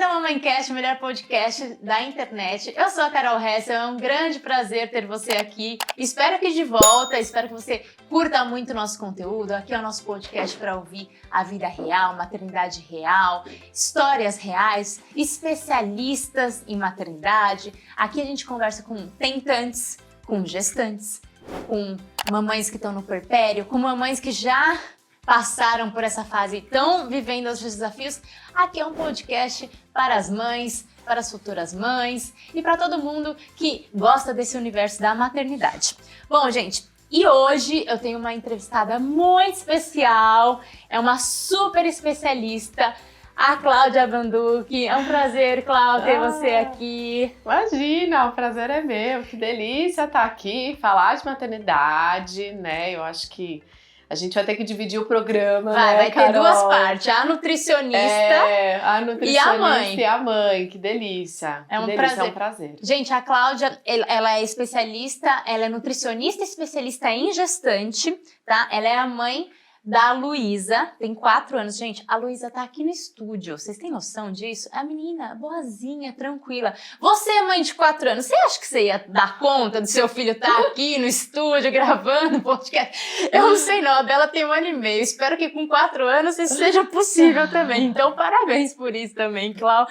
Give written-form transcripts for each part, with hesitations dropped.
ao Mamãecast, o melhor podcast da internet. Eu sou a Carol Hessel, é um grande prazer ter você aqui. Espero que de volta, espero que você curta muito o nosso conteúdo. Aqui é o nosso podcast para ouvir a vida real, maternidade real, histórias reais, especialistas em maternidade. Aqui a gente conversa com tentantes, com gestantes, com mamães que estão no puerpério, com mamães que já passaram por essa fase e estão vivendo os desafios. Aqui é um podcast para as mães, para as futuras mães e para todo mundo que gosta desse universo da maternidade. Bom, gente, e hoje eu tenho uma entrevistada muito especial, é uma super especialista, a Cláudia Banducchi. É um prazer, Cláudia, ter você aqui. Imagina, o prazer é meu, que delícia estar aqui, falar de maternidade, né? Eu acho que a gente vai ter que dividir o programa, né, vai ter Carol? duas partes, a nutricionista, a nutricionista e a mãe. Que delícia. É um delícia, prazer. É um prazer. Gente, a Cláudia, ela é especialista, ela é nutricionista especialista em gestante, tá? Ela é a mãe da Luísa, tem 4 anos. Gente, a Luísa tá aqui no estúdio, vocês têm noção disso? A menina, boazinha, tranquila. Você é mãe de 4 anos, você acha que você ia dar conta do seu filho estar aqui no estúdio gravando podcast? Eu não sei não, a Bela tem 1 ano e meio, espero que com 4 anos isso seja possível também. Então, parabéns por isso também, Clau.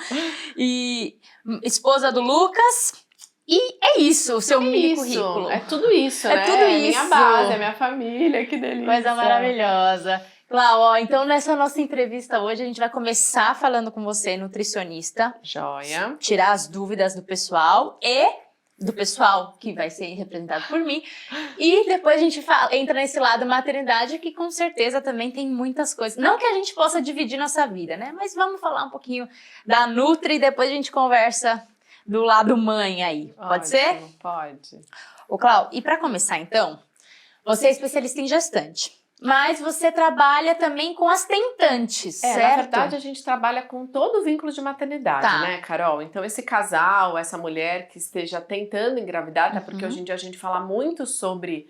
E esposa do Lucas. E é isso, o seu mini currículo. É tudo isso, né? É tudo isso. Minha base, é minha família, que delícia. Coisa maravilhosa. Clau, ó, então nessa nossa entrevista hoje a gente vai começar falando com você, nutricionista. Joia. Tirar as dúvidas do pessoal e do pessoal que vai ser representado por mim. E depois a gente entra nesse lado maternidade, que com certeza também tem muitas coisas. Não que a gente possa dividir nossa vida, né? Mas vamos falar um pouquinho da Nutri e depois a gente conversa do lado mãe aí. Pode ser? Pode. Ô, Clau, e para começar então, você é especialista em gestante, mas você trabalha também com as tentantes, certo? Na verdade, a gente trabalha com todo o vínculo de maternidade, né, Carol? Então, esse casal, essa mulher que esteja tentando engravidar, até porque hoje em dia a gente fala muito sobre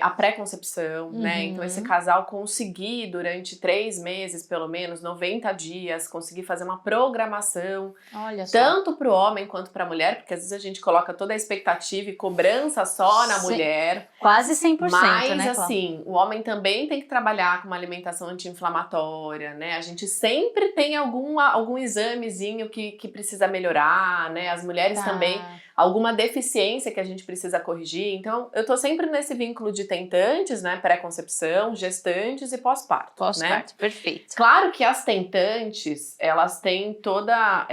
a pré-concepção, né? Então, esse casal conseguir durante 3 meses, pelo menos, 90 dias, conseguir fazer uma programação, olha só, tanto para o homem quanto para a mulher, porque às vezes a gente coloca toda a expectativa e cobrança só na mulher. Quase 100%, mas, né, assim, o homem também tem que trabalhar com uma alimentação anti-inflamatória, né? A gente sempre tem algum examezinho que precisa melhorar, né? As mulheres também, alguma deficiência que a gente precisa corrigir. Então, eu tô sempre nesse vínculo de tentantes, né? Pré-concepção, gestantes e pós-parto. Pós-parto, né? Perfeito. Claro que as tentantes, elas têm toda...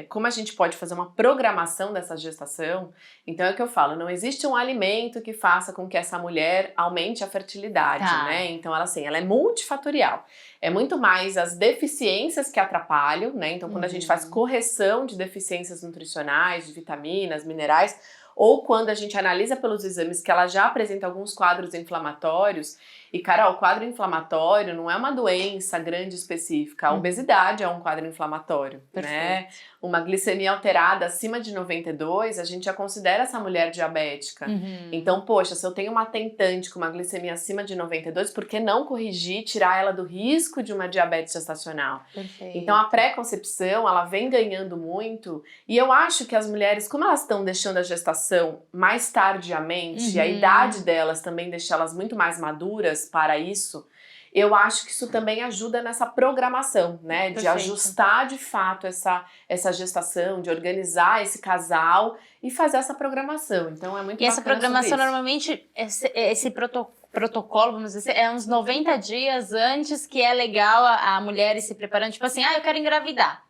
como a gente pode fazer uma programação dessa gestação, então é o que eu falo, não existe um alimento que faça com que essa mulher aumente a fertilidade, né? Então, ela é multifatorial. É muito mais as deficiências que atrapalham, né? Então, quando a gente faz correção de deficiências nutricionais, de vitaminas, minerais, ou quando a gente analisa pelos exames que ela já apresenta alguns quadros inflamatórios. E, Carol, o quadro inflamatório não é uma doença grande específica. A obesidade é um quadro inflamatório, né? Uma glicemia alterada acima de 92, a gente já considera essa mulher diabética. Então, poxa, se eu tenho uma tentante com uma glicemia acima de 92, por que não corrigir, tirar ela do risco de uma diabetes gestacional? Perfeito. Então, a pré-concepção, ela vem ganhando muito. E eu acho que as mulheres, como elas estão deixando a gestação mais tardiamente, e a idade delas também deixa elas muito mais maduras para isso, eu acho que isso também ajuda nessa programação, né? De ajustar de fato essa gestação, de organizar esse casal e fazer essa programação. Então é muito bacana. E essa programação normalmente, esse protocolo, vamos dizer, é uns 90 dias antes que é legal a mulher ir se preparando, tipo assim, eu quero engravidar.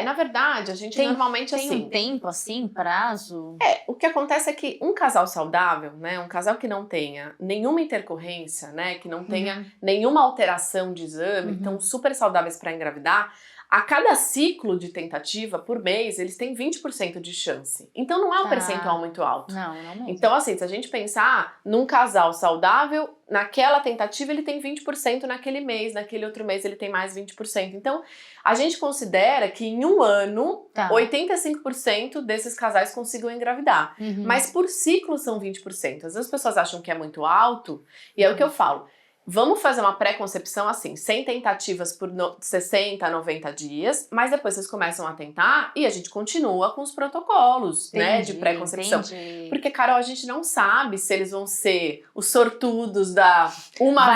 Na verdade, a gente normalmente tem um tempo, assim, prazo? O que acontece é que um casal saudável, né, um casal que não tenha nenhuma intercorrência, né, que não tenha nenhuma alteração de exame, que estão super saudáveis para engravidar, a cada ciclo de tentativa por mês, eles têm 20% de chance. Então não é um percentual muito alto. Não mesmo. Então, assim, se a gente pensar num casal saudável, naquela tentativa ele tem 20% naquele mês, naquele outro mês ele tem mais 20%. Então, a gente considera que em um ano, 85% desses casais consigam engravidar. Mas por ciclo são 20%. Às vezes as pessoas acham que é muito alto, e é o que eu falo. vamos fazer uma pré-concepção assim, sem tentativas por 60, 90 dias, mas depois vocês começam a tentar e a gente continua com os protocolos, né, de pré-concepção. Porque, Carol, a gente não sabe se eles vão ser os sortudos da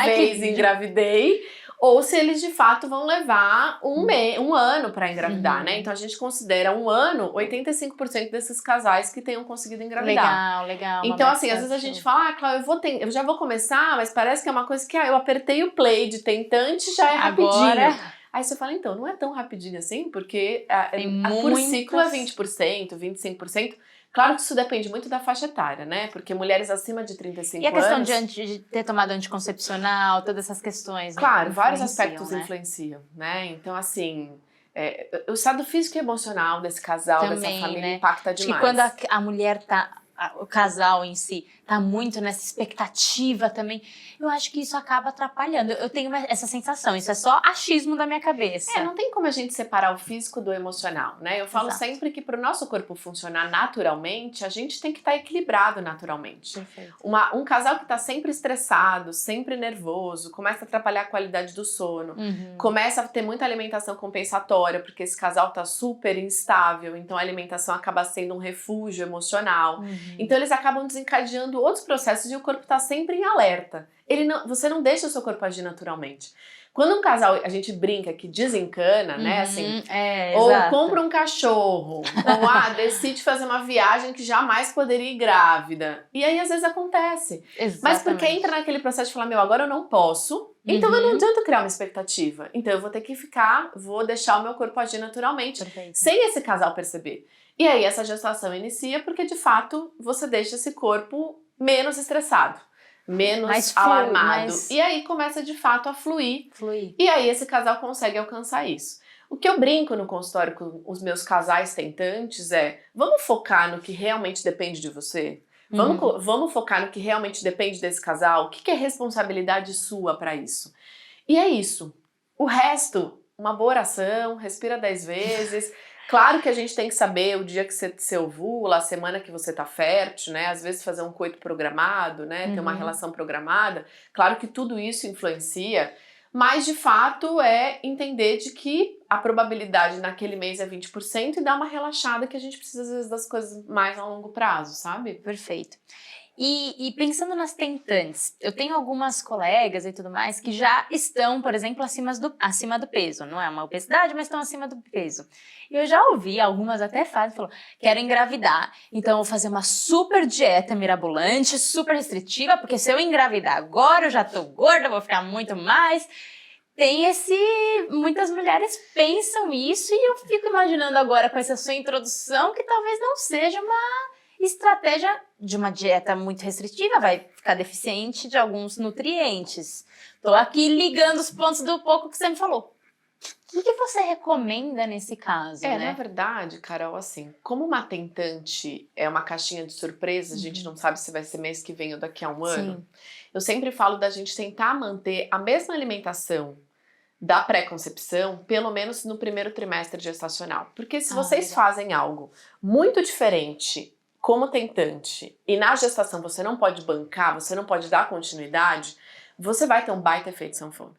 vez engravidei, ou se eles de fato vão levar um ano para engravidar, né? Então a gente considera um ano 85% desses casais que tenham conseguido engravidar. Legal. Então, assim, às vezes a gente fala, Cláudia, eu já vou começar, mas parece que é uma coisa que eu apertei o play de tentante, já é rapidinho. Aí você fala, então, não é tão rapidinho assim, porque por ciclo é 20%, 25%. Claro que isso depende muito da faixa etária, né? Porque mulheres acima de 35 anos... E a questão de ter tomado anticoncepcional, todas essas questões... Claro, vários aspectos influenciam, né? Então, assim... o estado físico e emocional desse casal, também, dessa família, impacta demais. E quando a mulher tá... o casal em si tá muito nessa expectativa também, eu acho que isso acaba atrapalhando. Eu tenho essa sensação, isso é só achismo da minha cabeça. Não tem como a gente separar o físico do emocional, né? Eu falo sempre que para o nosso corpo funcionar naturalmente, a gente tem que estar equilibrado naturalmente. Perfeito. Um casal que tá sempre estressado, sempre nervoso, começa a atrapalhar a qualidade do sono, começa a ter muita alimentação compensatória, porque esse casal tá super instável, então a alimentação acaba sendo um refúgio emocional. Então eles acabam desencadeando outros processos e o corpo tá sempre em alerta. Você não deixa o seu corpo agir naturalmente. Quando um casal, a gente brinca que desencana, né, assim, ou compra um cachorro, ou decide fazer uma viagem que jamais poderia ir grávida. E aí às vezes acontece. Exatamente. Mas porque entra naquele processo de falar, agora eu não posso, então eu não adianta criar uma expectativa. Então eu vou ter que vou deixar o meu corpo agir naturalmente, sem esse casal perceber. E aí essa gestação inicia porque de fato você deixa esse corpo menos estressado, menos alarmado. E aí começa de fato a fluir. E aí esse casal consegue alcançar isso. O que eu brinco no consultório com os meus casais tentantes vamos focar no que realmente depende de você? Vamos focar no que realmente depende desse casal? O que é responsabilidade sua para isso? E é isso. O resto, uma boa oração, respira 10 vezes... Claro que a gente tem que saber o dia que você ovula, a semana que você tá fértil, né? Às vezes fazer um coito programado, né? Ter uma relação programada. Claro que tudo isso influencia, mas de fato é entender de que a probabilidade naquele mês é 20% e dar uma relaxada que a gente precisa às vezes das coisas mais a longo prazo, sabe? Perfeito. E pensando nas tentantes, eu tenho algumas colegas e tudo mais que já estão, por exemplo, acima do peso. Não é uma obesidade, mas estão acima do peso. E eu já ouvi, algumas até falam, quero engravidar, então eu vou fazer uma super dieta mirabolante, super restritiva, porque se eu engravidar agora, eu já tô gorda, vou ficar muito mais... Muitas mulheres pensam isso e eu fico imaginando agora com essa sua introdução que talvez não seja uma estratégia de uma dieta muito restritiva, vai ficar deficiente de alguns nutrientes. Tô aqui ligando os pontos do pouco que você me falou. O que você recomenda nesse caso, né? Na verdade, Carol, assim, como uma tentante é uma caixinha de surpresa, a gente não sabe se vai ser mês que vem ou daqui a um ano, eu sempre falo da gente tentar manter a mesma alimentação da pré-concepção, pelo menos no primeiro trimestre gestacional. Porque se vocês fazem algo muito diferente como tentante e na gestação você não pode bancar, você não pode dar continuidade, você vai ter um baita efeito sanfona.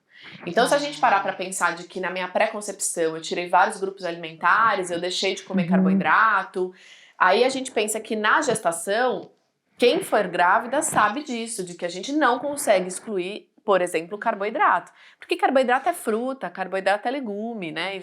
Então, se a gente parar para pensar de que na minha pré-concepção eu tirei vários grupos alimentares, eu deixei de comer carboidrato, aí a gente pensa que na gestação, quem for grávida sabe disso, de que a gente não consegue excluir, por exemplo, carboidrato. Porque carboidrato é fruta, carboidrato é legume, né?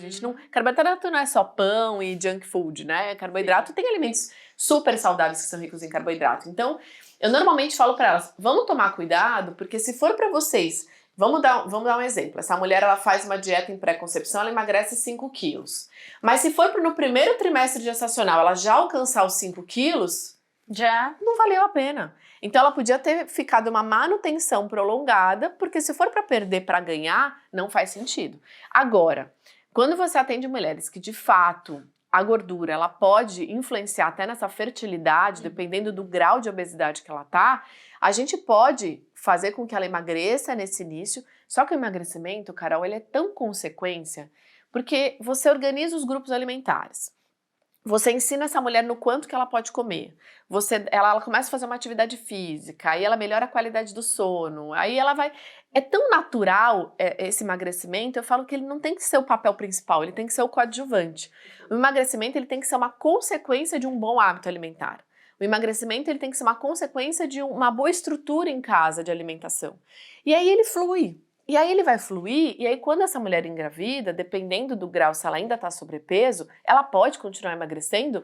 Carboidrato não é só pão e junk food, né? Carboidrato tem alimentos super saudáveis que são ricos em carboidrato. Então, eu normalmente falo para elas, vamos tomar cuidado, porque se for para vocês... Vamos dar um exemplo. Essa mulher ela faz uma dieta em pré-concepção, ela emagrece 5 quilos. Mas se for no primeiro trimestre gestacional ela já alcançar os 5 quilos, já não valeu a pena. Então ela podia ter ficado uma manutenção prolongada, porque se for para perder para ganhar, não faz sentido. Agora, quando você atende mulheres que de fato a gordura ela pode influenciar até nessa fertilidade, dependendo do grau de obesidade que ela tá, a gente pode fazer com que ela emagreça nesse início, só que o emagrecimento, Carol, ele é tão consequência, porque você organiza os grupos alimentares. Você ensina essa mulher no quanto que ela pode comer. Ela começa a fazer uma atividade física, aí ela melhora a qualidade do sono, aí ela vai... É tão natural esse emagrecimento, eu falo que ele não tem que ser o papel principal, ele tem que ser o coadjuvante. O emagrecimento ele tem que ser uma consequência de um bom hábito alimentar. O emagrecimento ele tem que ser uma consequência de uma boa estrutura em casa de alimentação. E aí ele flui. E aí ele vai fluir, e aí quando essa mulher engravida, dependendo do grau, se ela ainda está sobrepeso, ela pode continuar emagrecendo,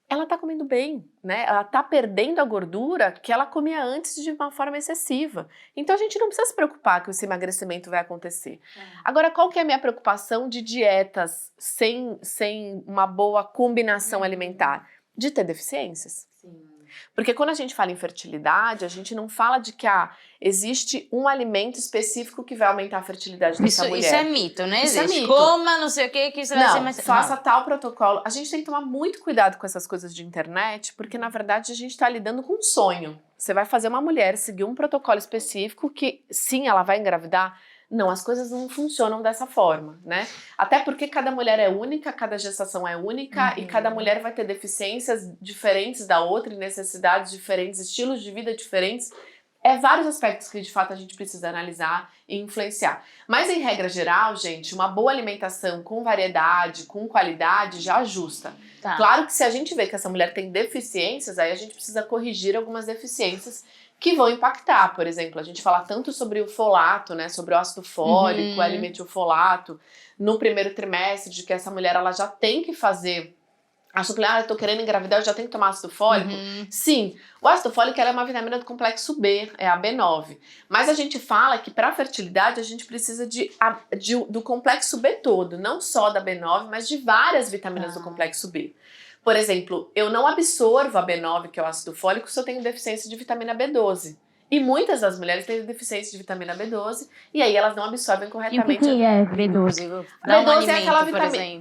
ela está comendo bem, né? Ela está perdendo a gordura que ela comia antes de uma forma excessiva. Então a gente não precisa se preocupar que esse emagrecimento vai acontecer. Agora, qual que é a minha preocupação de dietas sem uma boa combinação alimentar? De ter deficiências. Sim. Porque quando a gente fala em fertilidade, a gente não fala de que existe um alimento específico que vai aumentar a fertilidade dessa mulher. Isso é mito, né? Isso é mito. Coma não sei o que isso vai ser mais... Faça tal protocolo. A gente tem que tomar muito cuidado com essas coisas de internet, porque na verdade a gente está lidando com um sonho. Você vai fazer uma mulher seguir um protocolo específico que sim, ela vai engravidar. Não, as coisas não funcionam dessa forma, né? Até porque cada mulher é única, cada gestação é única e cada mulher vai ter deficiências diferentes da outra, e necessidades diferentes, estilos de vida diferentes. Vários aspectos que de fato a gente precisa analisar e influenciar. Mas em regra geral, gente, uma boa alimentação com variedade, com qualidade já ajusta. Tá. Claro que se a gente vê que essa mulher tem deficiências, aí a gente precisa corrigir algumas deficiências que vão impactar. Por exemplo, a gente fala tanto sobre o folato, né, sobre o ácido fólico, o L-metilfolato, no primeiro trimestre, de que essa mulher ela já tem que fazer... eu tô querendo engravidar, eu já tenho que tomar ácido fólico? Sim, o ácido fólico ela é uma vitamina do complexo B, é a B9. Mas a gente fala que para fertilidade a gente precisa do complexo B todo, não só da B9, mas de várias vitaminas do complexo B. Por exemplo, eu não absorvo a B9, que é o ácido fólico, se eu tenho deficiência de vitamina B12. E muitas das mulheres têm deficiência de vitamina B12 e aí elas não absorvem corretamente. E o que é B12? B12 é aquela vitamina...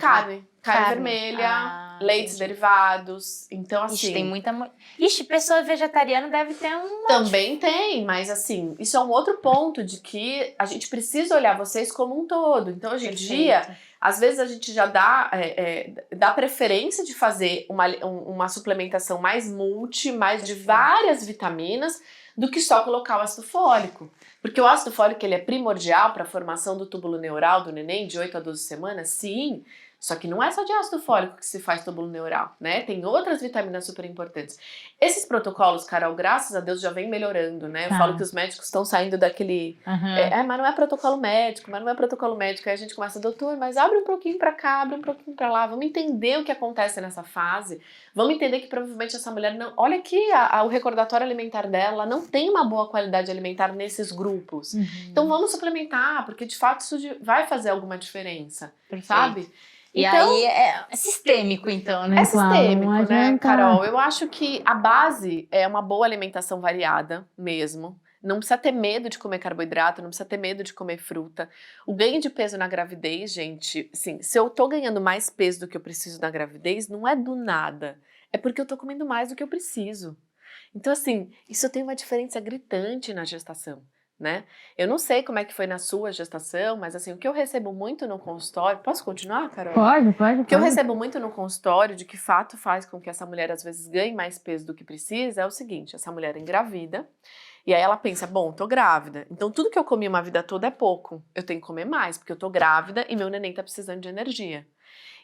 Carne vermelha, leites entendi. derivados. Então, assim... Ixi, tem muita... Ixi, pessoa vegetariana deve ter um... Também tem, mas assim, isso é um outro ponto de que a gente precisa olhar vocês como um todo. Então, hoje em dia... Às vezes a gente já dá preferência de fazer uma suplementação mais mais de várias vitaminas, do que só colocar o ácido fólico. Porque o ácido fólico ele é primordial para a formação do túbulo neural do neném de 8 a 12 semanas, sim. Só que não é só de ácido fólico que se faz túbulo neural, né? Tem outras vitaminas super importantes. Esses protocolos, Carol, graças a Deus já vem melhorando, né? Eu falo que os médicos estão saindo daquele... mas não é protocolo médico, Aí a gente começa, doutor, mas abre um pouquinho pra cá, abre um pouquinho pra lá. Vamos entender o que acontece nessa fase. Vamos entender que provavelmente essa mulher não... Olha aqui o recordatório alimentar dela, não tem uma boa qualidade alimentar nesses grupos. Então vamos suplementar, porque de fato isso vai fazer alguma diferença, sabe? E então, aí é sistêmico, então, né? É sistêmico, né, Carol? Eu acho que a base é uma boa alimentação variada mesmo. Não precisa ter medo de comer carboidrato, não precisa ter medo de comer fruta. O ganho de peso na gravidez, gente, assim, se eu tô ganhando mais peso do que eu preciso na gravidez, não é do nada. É porque eu tô comendo mais do que eu preciso. Então, assim, isso tem uma diferença gritante na gestação. Né? Eu não sei como é que foi na sua gestação, mas assim, o que eu recebo muito no consultório... Posso continuar, Carol? Pode. O que eu recebo muito no consultório, de que fato faz com que essa mulher às vezes ganhe mais peso do que precisa, é o seguinte, essa mulher engravida, e aí ela pensa, bom, tô grávida, então tudo que eu comi uma vida toda é pouco, eu tenho que comer mais, porque eu tô grávida e meu neném tá precisando de energia.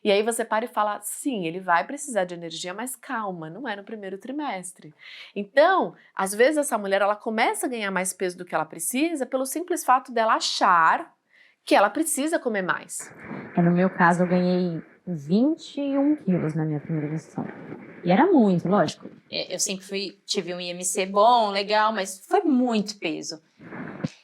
E aí você para e fala, sim, ele vai precisar de energia, mas calma, não é no primeiro trimestre. Então, às vezes essa mulher ela começa a ganhar mais peso do que ela precisa pelo simples fato dela achar que ela precisa comer mais. No meu caso, eu ganhei 21 quilos na minha primeira gestação. E era muito, lógico. Eu sempre tive um IMC bom, legal, mas foi muito peso.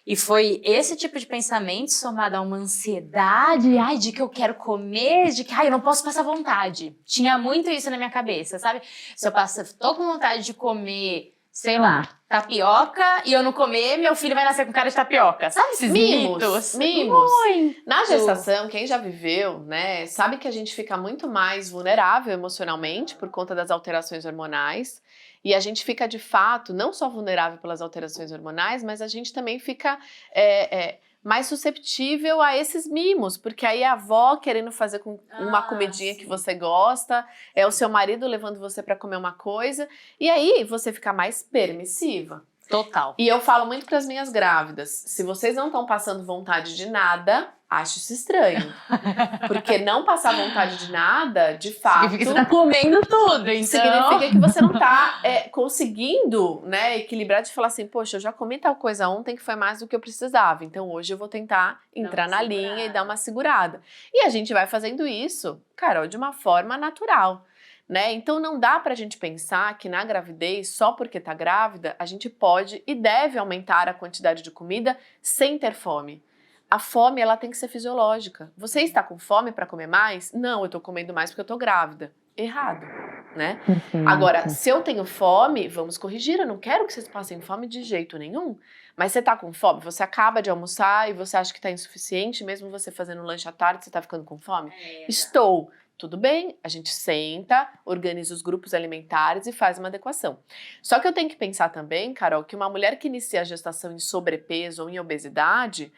E foi esse tipo de pensamento somado a uma ansiedade, de que eu quero comer, de que eu não posso passar vontade. Tinha muito isso na minha cabeça, sabe? Se eu tô com vontade de comer, sei lá, tapioca, e eu não comer, meu filho vai nascer com cara de tapioca. Sabe esses mitos? Mimos. Na gestação, quem já viveu, né, sabe que a gente fica muito mais vulnerável emocionalmente por conta das alterações hormonais. E a gente fica, de fato, não só vulnerável pelas alterações hormonais, mas a gente também fica mais susceptível a esses mimos, porque aí é a avó querendo fazer com uma comidinha que você gosta, é o seu marido levando você para comer uma coisa, e aí você fica mais permissiva. Total. E eu falo muito para as minhas grávidas, se vocês não estão passando vontade de nada, acho isso estranho. Porque não passar vontade de nada, de fato... Significa que você tá comendo tudo, então... Significa que você não tá conseguindo, né, equilibrar de falar assim, poxa, eu já comi tal coisa ontem que foi mais do que eu precisava, então hoje eu vou tentar entrar na linha e dar uma segurada. E a gente vai fazendo isso, Carol, de uma forma natural. Né? Então não dá pra gente pensar que na gravidez, só porque tá grávida, a gente pode e deve aumentar a quantidade de comida sem ter fome. A fome, ela tem que ser fisiológica. Você está com fome para comer mais? Não, eu tô comendo mais porque eu tô grávida. Errado, né? Agora, se eu tenho fome, vamos corrigir, eu não quero que vocês passem fome de jeito nenhum. Mas você tá com fome, você acaba de almoçar e você acha que tá insuficiente, mesmo você fazendo lanche à tarde, você tá ficando com fome? Estou. Tudo bem, a gente senta, organiza os grupos alimentares e faz uma adequação. Só que eu tenho que pensar também, Carol, que uma mulher que inicia a gestação em sobrepeso ou em obesidade,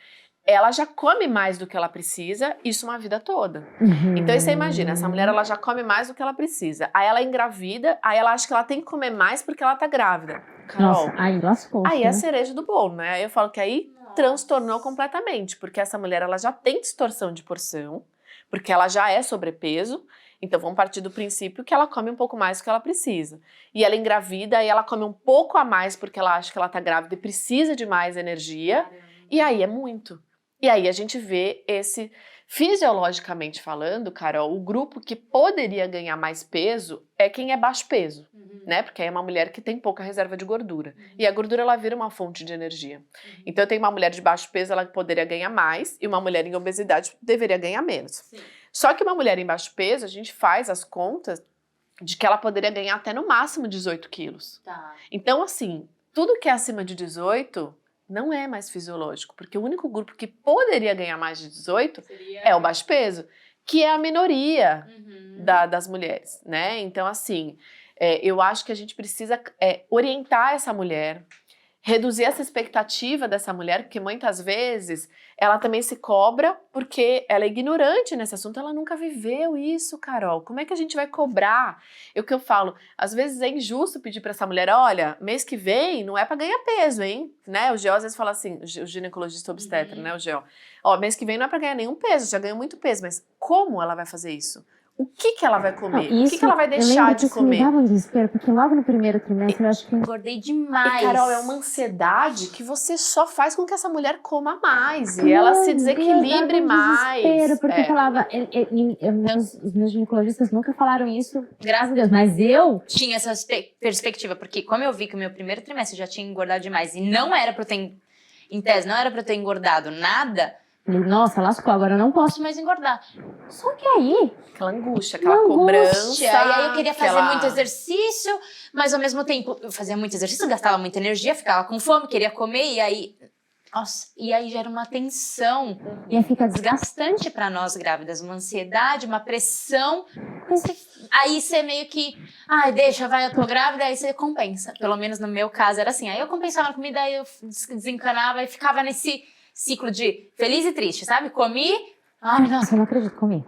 ela já come mais do que ela precisa, isso uma vida toda. Então você imagina, essa mulher ela já come mais do que ela precisa. Aí ela engravida, aí ela acha que ela tem que comer mais porque ela tá grávida. Carol, nossa, aí lascou. Aí é a cereja do bolo, né? Aí eu falo que aí transtornou completamente, porque essa mulher ela já tem distorção de porção, porque ela já é sobrepeso, então vamos partir do princípio que ela come um pouco mais do que ela precisa. E ela engravida, e ela come um pouco a mais porque ela acha que ela tá grávida e precisa de mais energia, e aí é muito. E aí a gente vê esse, fisiologicamente falando, Carol, o grupo que poderia ganhar mais peso é quem é baixo peso, né? Porque aí é uma mulher que tem pouca reserva de gordura. E a gordura, ela vira uma fonte de energia. Então eu tenho uma mulher de baixo peso, ela poderia ganhar mais, e uma mulher em obesidade deveria ganhar menos. Sim. Só que uma mulher em baixo peso, a gente faz as contas de que ela poderia ganhar até no máximo 18 quilos. Tá. Então, assim, tudo que é acima de 18 não é mais fisiológico, porque o único grupo que poderia ganhar mais de 18 é o baixo peso, que é a minoria das mulheres, né? Então, assim, eu acho que a gente precisa orientar essa mulher, reduzir essa expectativa dessa mulher, porque muitas vezes ela também se cobra porque ela é ignorante nesse assunto, ela nunca viveu isso, Carol. Como é que a gente vai cobrar? É o que eu falo, às vezes é injusto pedir para essa mulher, olha, mês que vem não é para ganhar peso, hein? Né? O Geo às vezes fala assim, o ginecologista obstetra, né, o Geo, ó, mês que vem não é para ganhar nenhum peso, já ganhou muito peso, mas como ela vai fazer isso? O que ela vai comer? Não, o que ela vai deixar de comer? Me dava um desespero, porque logo no primeiro trimestre eu acho que... Engordei demais. E, Carol, é uma ansiedade que você só faz com que essa mulher coma mais e ela se desequilibre mais. Desespero, porque eu falava, os meus ginecologistas nunca falaram isso, graças a Deus, mas eu... Tinha essa perspectiva, porque como eu vi que o meu primeiro trimestre já tinha engordado demais e não era pra eu ter, em tese, não era pra eu ter engordado nada, falei, nossa, lascou, agora eu não posso. posso mais engordar. Só que aí... Aquela angústia, aquela cobrança. E aí eu queria fazer muito exercício, mas ao mesmo tempo eu fazia muito exercício, gastava muita energia, ficava com fome, queria comer, e aí... Nossa, e aí gera uma tensão. E aí fica Desgastante pra nós grávidas, uma ansiedade, uma pressão. Aí você meio que, ai, deixa, vai, eu tô grávida, aí você compensa. Pelo menos no meu caso era assim. Aí eu compensava na comida, aí eu desencanava e ficava nesse ciclo de feliz e triste, sabe? Comi, ai, nossa, eu não acredito, comi.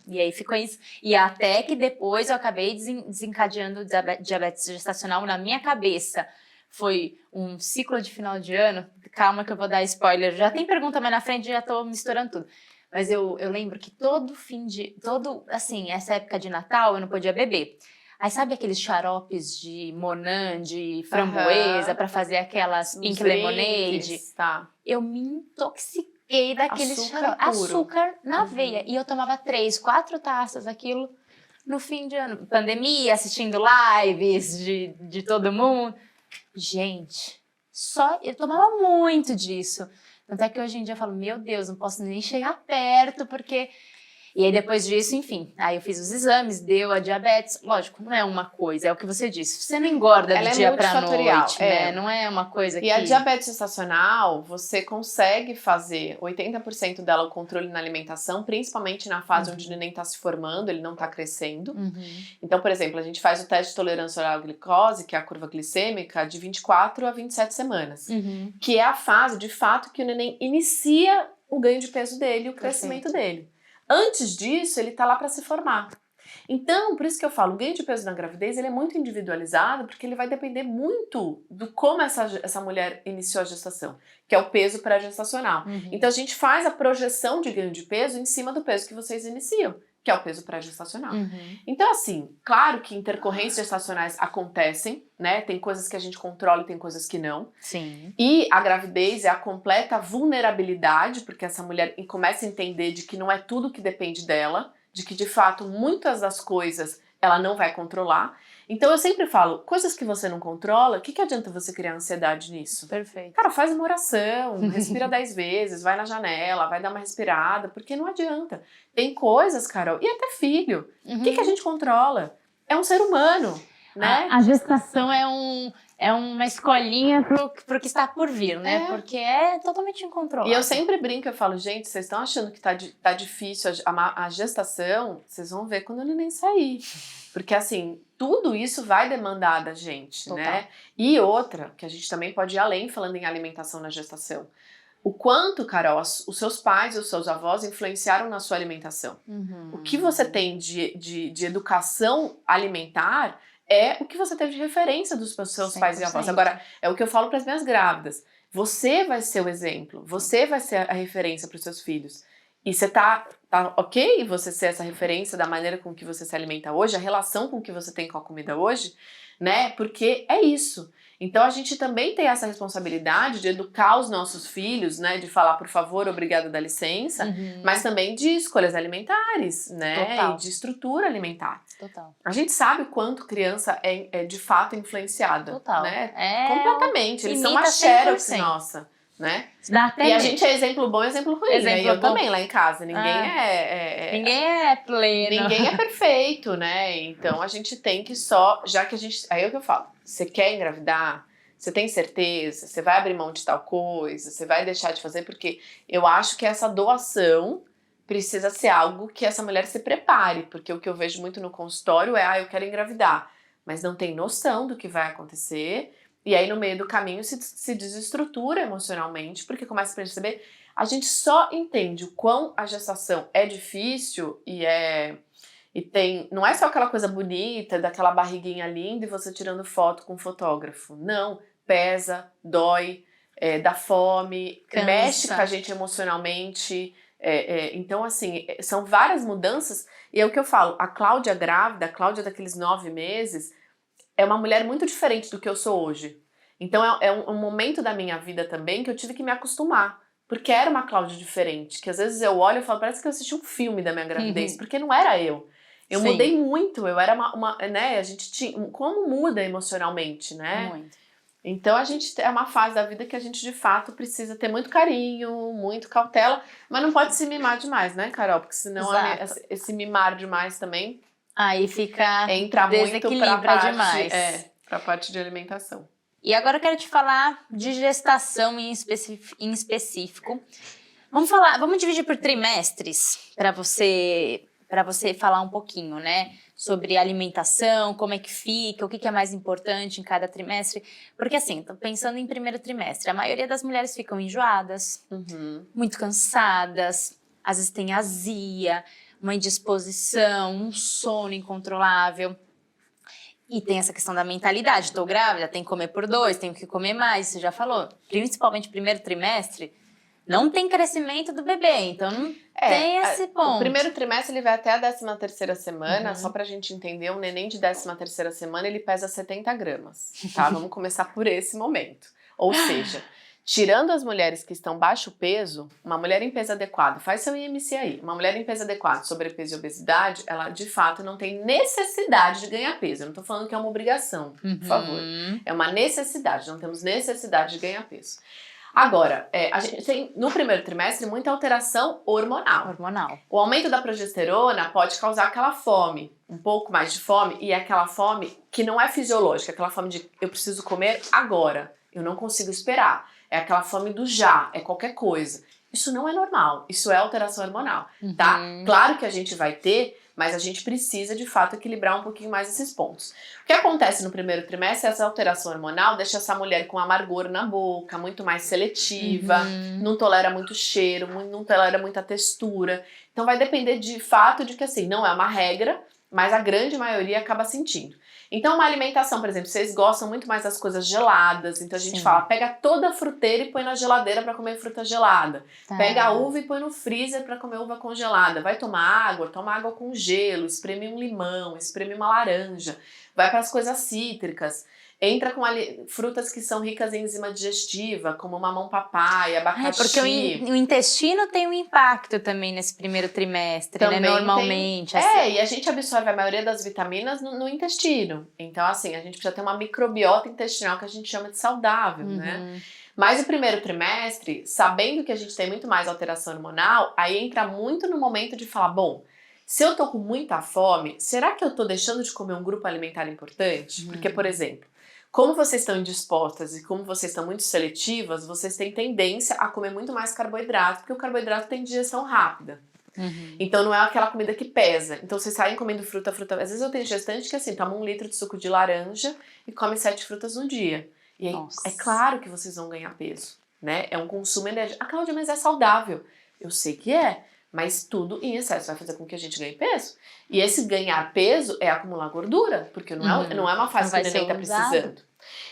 E aí ficou isso. E até que depois eu acabei desencadeando diabetes gestacional na minha cabeça. Foi um ciclo de final de ano. Calma que eu vou dar spoiler. Já tem pergunta mais na frente, já tô misturando tudo. Mas eu lembro que assim, essa época de Natal eu não podia beber. Aí sabe aqueles xaropes de Monan, de framboesa, pra fazer aquelas pink lemonade? Tá. Eu me intoxiquei daquele Açúcar açúcar na veia. E eu tomava 3, 4 taças daquilo no fim de ano. Pandemia, assistindo lives de todo mundo. Gente, eu tomava muito disso. Tanto é que hoje em dia eu falo, meu Deus, não posso nem chegar perto, porque E aí depois disso, enfim, aí eu fiz os exames, deu a diabetes. Lógico, não é uma coisa, é o que você disse. Você não engorda Ela do é dia pra multifatorial, noite, né? Não é uma coisa que... E a diabetes gestacional, você consegue fazer 80% dela o controle na alimentação, principalmente na fase onde o neném está se formando, ele não está crescendo. Então, por exemplo, a gente faz o teste de tolerância oral à glicose, que é a curva glicêmica, de 24 a 27 semanas. Que é a fase, de fato, que o neném inicia o ganho de peso dele, o crescimento dele. Antes disso, ele tá lá para se formar. Então, por isso que eu falo, o ganho de peso na gravidez, ele é muito individualizado, porque ele vai depender muito do como essa mulher iniciou a gestação, que é o peso pré-gestacional. Então, a gente faz a projeção de ganho de peso em cima do peso que vocês iniciam, que é o peso pré-gestacional. Então, assim, claro que intercorrências gestacionais acontecem, né? Tem coisas que a gente controla e tem coisas que não. Sim. E a gravidez é a completa vulnerabilidade, porque essa mulher começa a entender de que não é tudo que depende dela, de que, de fato, muitas das coisas ela não vai controlar. Então, eu sempre falo, coisas que você não controla, o que adianta você criar ansiedade nisso? Perfeito. Cara, faz uma oração, respira 10 vezes, vai na janela, vai dar uma respirada, porque não adianta. Tem coisas, Carol, e até filho, o que a gente controla? É um ser humano, né? A gestação é uma escolinha pro que está por vir, né? Porque é totalmente incontrolável. E eu sempre brinco, eu falo, gente, vocês estão achando que tá difícil a gestação? Vocês vão ver quando o neném sair. Porque, assim, tudo isso vai demandar da gente, né? E outra, que a gente também pode ir além falando em alimentação na gestação. O quanto, Carol, os seus pais e os seus avós influenciaram na sua alimentação. O que você tem de educação alimentar é o que você teve de referência dos seus pais e avós. Agora, é o que eu falo para as minhas grávidas. Você vai ser o exemplo, você vai ser a referência para os seus filhos. E você tá ok você ser essa referência da maneira com que você se alimenta hoje, a relação com que você tem com a comida hoje, né? Porque é isso. Então a gente também tem essa responsabilidade de educar os nossos filhos, né? De falar por favor, obrigada, dá licença, mas também de escolhas alimentares, né? E de estrutura alimentar. A gente sabe o quanto criança é de fato influenciada, né? Completamente. Eles são uma xerox nossa, né? E a gente é exemplo bom e exemplo ruim. Exemplo eu também lá em casa. Ninguém ninguém é pleno. Ninguém é perfeito, né? Então a gente tem que já que a gente... Aí é o que eu falo. Você quer engravidar? Você tem certeza? Você vai abrir mão de tal coisa? Você vai deixar de fazer? Porque eu acho que essa doação precisa ser algo que essa mulher se prepare. Porque o que eu vejo muito no consultório é, eu quero engravidar. Mas não tem noção do que vai acontecer. E aí no meio do caminho se desestrutura emocionalmente. Porque começa a perceber... A gente só entende o quão a gestação é difícil e tem, não é só aquela coisa bonita, daquela barriguinha linda e você tirando foto com um fotógrafo. Não, pesa, dói, dá fome, cansa, mexe com a gente emocionalmente. Então, assim, são várias mudanças. E é o que eu falo, a Cláudia grávida, a Cláudia daqueles 9 meses, é uma mulher muito diferente do que eu sou hoje. Então, é um momento da minha vida também que eu tive que me acostumar. Porque era uma Cláudia diferente, que às vezes eu olho e falo, parece que eu assisti um filme da minha gravidez, porque não era eu. Eu mudei muito, eu era né, a gente tinha, como muda emocionalmente, né? Muito. Então a gente é uma fase da vida que a gente de fato precisa ter muito carinho, muito cautela, mas não pode se mimar demais, né, Carol? Porque senão esse mimar demais também aí entra muito demais. Pra parte de alimentação. E agora eu quero te falar de gestação em específico. Vamos dividir por trimestres para você falar um pouquinho, né? Sobre alimentação, como é que fica, o que é mais importante em cada trimestre. Porque assim, tô pensando em primeiro trimestre, a maioria das mulheres ficam enjoadas, muito cansadas, às vezes tem azia, uma indisposição, um sono incontrolável. E tem essa questão da mentalidade, tô grávida, tenho que comer por 2, tenho que comer mais, você já falou. Principalmente primeiro trimestre, não tem crescimento do bebê, então não tem esse ponto. O primeiro trimestre ele vai até a 13ª semana, só pra gente entender, um neném de 13ª semana ele pesa 70 gramas, tá? Vamos começar por esse momento. Ou seja, tirando as mulheres que estão baixo peso, uma mulher em peso adequado, faz seu IMC aí, uma mulher em peso adequado, sobrepeso e obesidade, ela de fato não tem necessidade de ganhar peso. Eu não tô falando que é uma obrigação, por favor. É uma necessidade, não temos necessidade de ganhar peso. Agora, a gente tem no primeiro trimestre muita alteração hormonal. Hormonal. O aumento da progesterona pode causar aquela fome, um pouco mais de fome, e aquela fome que não é fisiológica, aquela fome de eu preciso comer agora, eu não consigo esperar. É aquela fome do já, é qualquer coisa. Isso não é normal, isso é alteração hormonal, tá? Claro que a gente vai ter, mas a gente precisa, de fato, equilibrar um pouquinho mais esses pontos. O que acontece no primeiro trimestre, essa alteração hormonal deixa essa mulher com amargor na boca, muito mais seletiva, não tolera muito cheiro, não tolera muita textura. Então vai depender de fato de que, assim, não é uma regra, mas a grande maioria acaba sentindo. Então uma alimentação, por exemplo, vocês gostam muito mais das coisas geladas, então a gente fala, pega toda a fruteira e põe na geladeira para comer fruta gelada. Pega a uva e põe no freezer para comer uva congelada. Vai tomar água, toma água com gelo, espreme um limão, espreme uma laranja. Vai para as coisas cítricas. Entra com frutas que são ricas em enzima digestiva, como mamão papai, abacaxi. Porque o intestino tem um impacto também nesse primeiro trimestre, também, né? Normalmente. E a gente absorve a maioria das vitaminas no intestino. Então, assim, a gente precisa ter uma microbiota intestinal que a gente chama de saudável, né? Mas o primeiro trimestre, sabendo que a gente tem muito mais alteração hormonal, aí entra muito no momento de falar, bom, se eu tô com muita fome, será que eu tô deixando de comer um grupo alimentar importante? Porque, por exemplo, como vocês estão indispostas e como vocês estão muito seletivas, vocês têm tendência a comer muito mais carboidrato, porque o carboidrato tem digestão rápida. Então não é aquela comida que pesa. Então vocês saem comendo fruta. Às vezes eu tenho gestante que assim, toma 1 litro de suco de laranja e come 7 frutas no dia. E aí é claro que vocês vão ganhar peso, né? É um consumo energético. Ah, Cláudia, mas é saudável. Eu sei que é, mas tudo em excesso vai fazer com que a gente ganhe peso. E esse ganhar peso é acumular gordura, porque não é uma fase que o neném está precisando.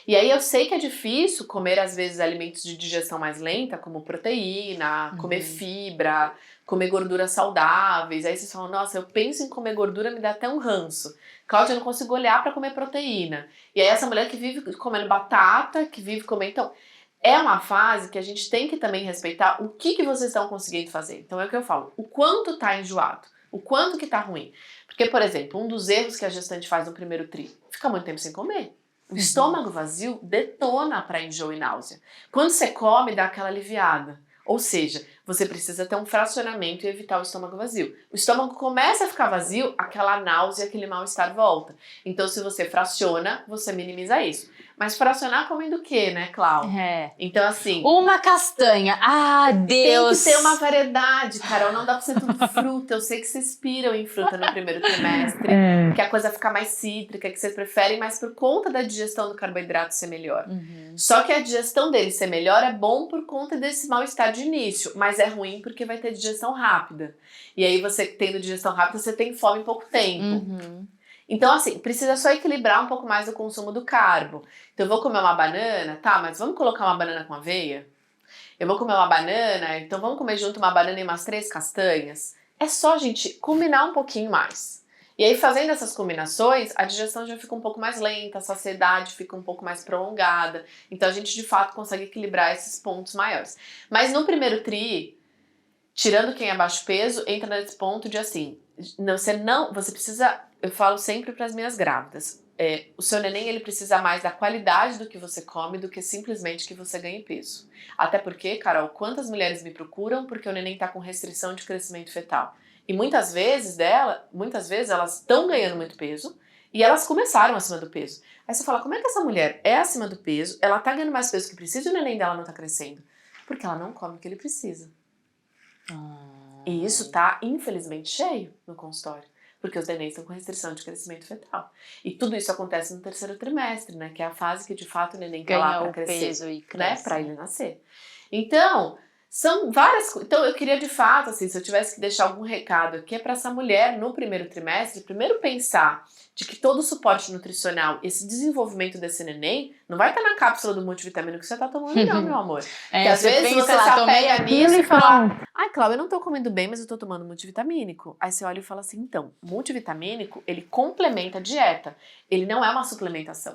E aí eu sei que é difícil comer, às vezes, alimentos de digestão mais lenta, como proteína, comer fibra, comer gorduras saudáveis. Aí vocês falam, nossa, eu penso em comer gordura, me dá até um ranço. Cláudia, eu não consigo olhar para comer proteína. E aí essa mulher que vive comendo batata, que vive comendo... Então, é uma fase que a gente tem que também respeitar o que vocês estão conseguindo fazer. Então é o que eu falo, o quanto tá enjoado, o quanto que tá ruim. Porque, por exemplo, um dos erros que a gestante faz no primeiro tri, fica muito tempo sem comer. O estômago vazio detona para enjoo e náusea. Quando você come, dá aquela aliviada. Ou seja, você precisa ter um fracionamento e evitar o estômago vazio. O estômago começa a ficar vazio, aquela náusea, aquele mal-estar volta. Então, se você fraciona, você minimiza isso. Mas fracionar comendo o quê, né, Clau? Então, assim... Uma castanha. Ah, Deus! Tem que ter uma variedade, Carol. Não dá pra ser tudo fruta. Eu sei que vocês piram em fruta no primeiro trimestre. Que a coisa fica mais cítrica, que vocês preferem, mas por conta da digestão do carboidrato ser melhor. Só que a digestão dele ser melhor é bom por conta desse mal-estar de início. Mas é ruim porque vai ter digestão rápida. E aí, você tendo digestão rápida, você tem fome em pouco tempo. Então, assim, precisa só equilibrar um pouco mais o consumo do carbo. Então, eu vou comer uma banana, tá, mas vamos colocar uma banana com aveia? Eu vou comer uma banana, então vamos comer junto uma banana e umas 3 castanhas? É só, gente, combinar um pouquinho mais. E aí, fazendo essas combinações, a digestão já fica um pouco mais lenta, a saciedade fica um pouco mais prolongada. Então, a gente, de fato, consegue equilibrar esses pontos maiores. Mas no primeiro tri, tirando quem é baixo peso, entra nesse ponto de, assim, você precisa... Eu falo sempre para as minhas grávidas, o seu neném ele precisa mais da qualidade do que você come do que simplesmente que você ganhe peso. Até porque, Carol, quantas mulheres me procuram porque o neném está com restrição de crescimento fetal? E muitas vezes elas estão ganhando muito peso e elas começaram acima do peso. Aí você fala, como é que essa mulher é acima do peso, ela tá ganhando mais peso que precisa e o neném dela não tá crescendo? Porque ela não come o que ele precisa. E isso tá, infelizmente, cheio no consultório. Porque os nenéns estão com restrição de crescimento fetal. E tudo isso acontece no terceiro trimestre, né? Que é a fase que, de fato, o neném tá lá pra crescer. Peso e né? Pra ele nascer. Então, são várias coisas. Então, eu queria, de fato, assim, se eu tivesse que deixar algum recado aqui, é pra essa mulher, no primeiro trimestre, primeiro pensar de que todo o suporte nutricional, esse desenvolvimento desse neném, não vai estar na cápsula do multivitamínico que você tá tomando, não, meu amor. Porque às vezes você se apega nisso e fala, ai, Cláudia, eu não tô comendo bem, mas eu tô tomando multivitamínico. Aí você olha e fala assim, então, multivitamínico, ele complementa a dieta. Ele não é uma suplementação.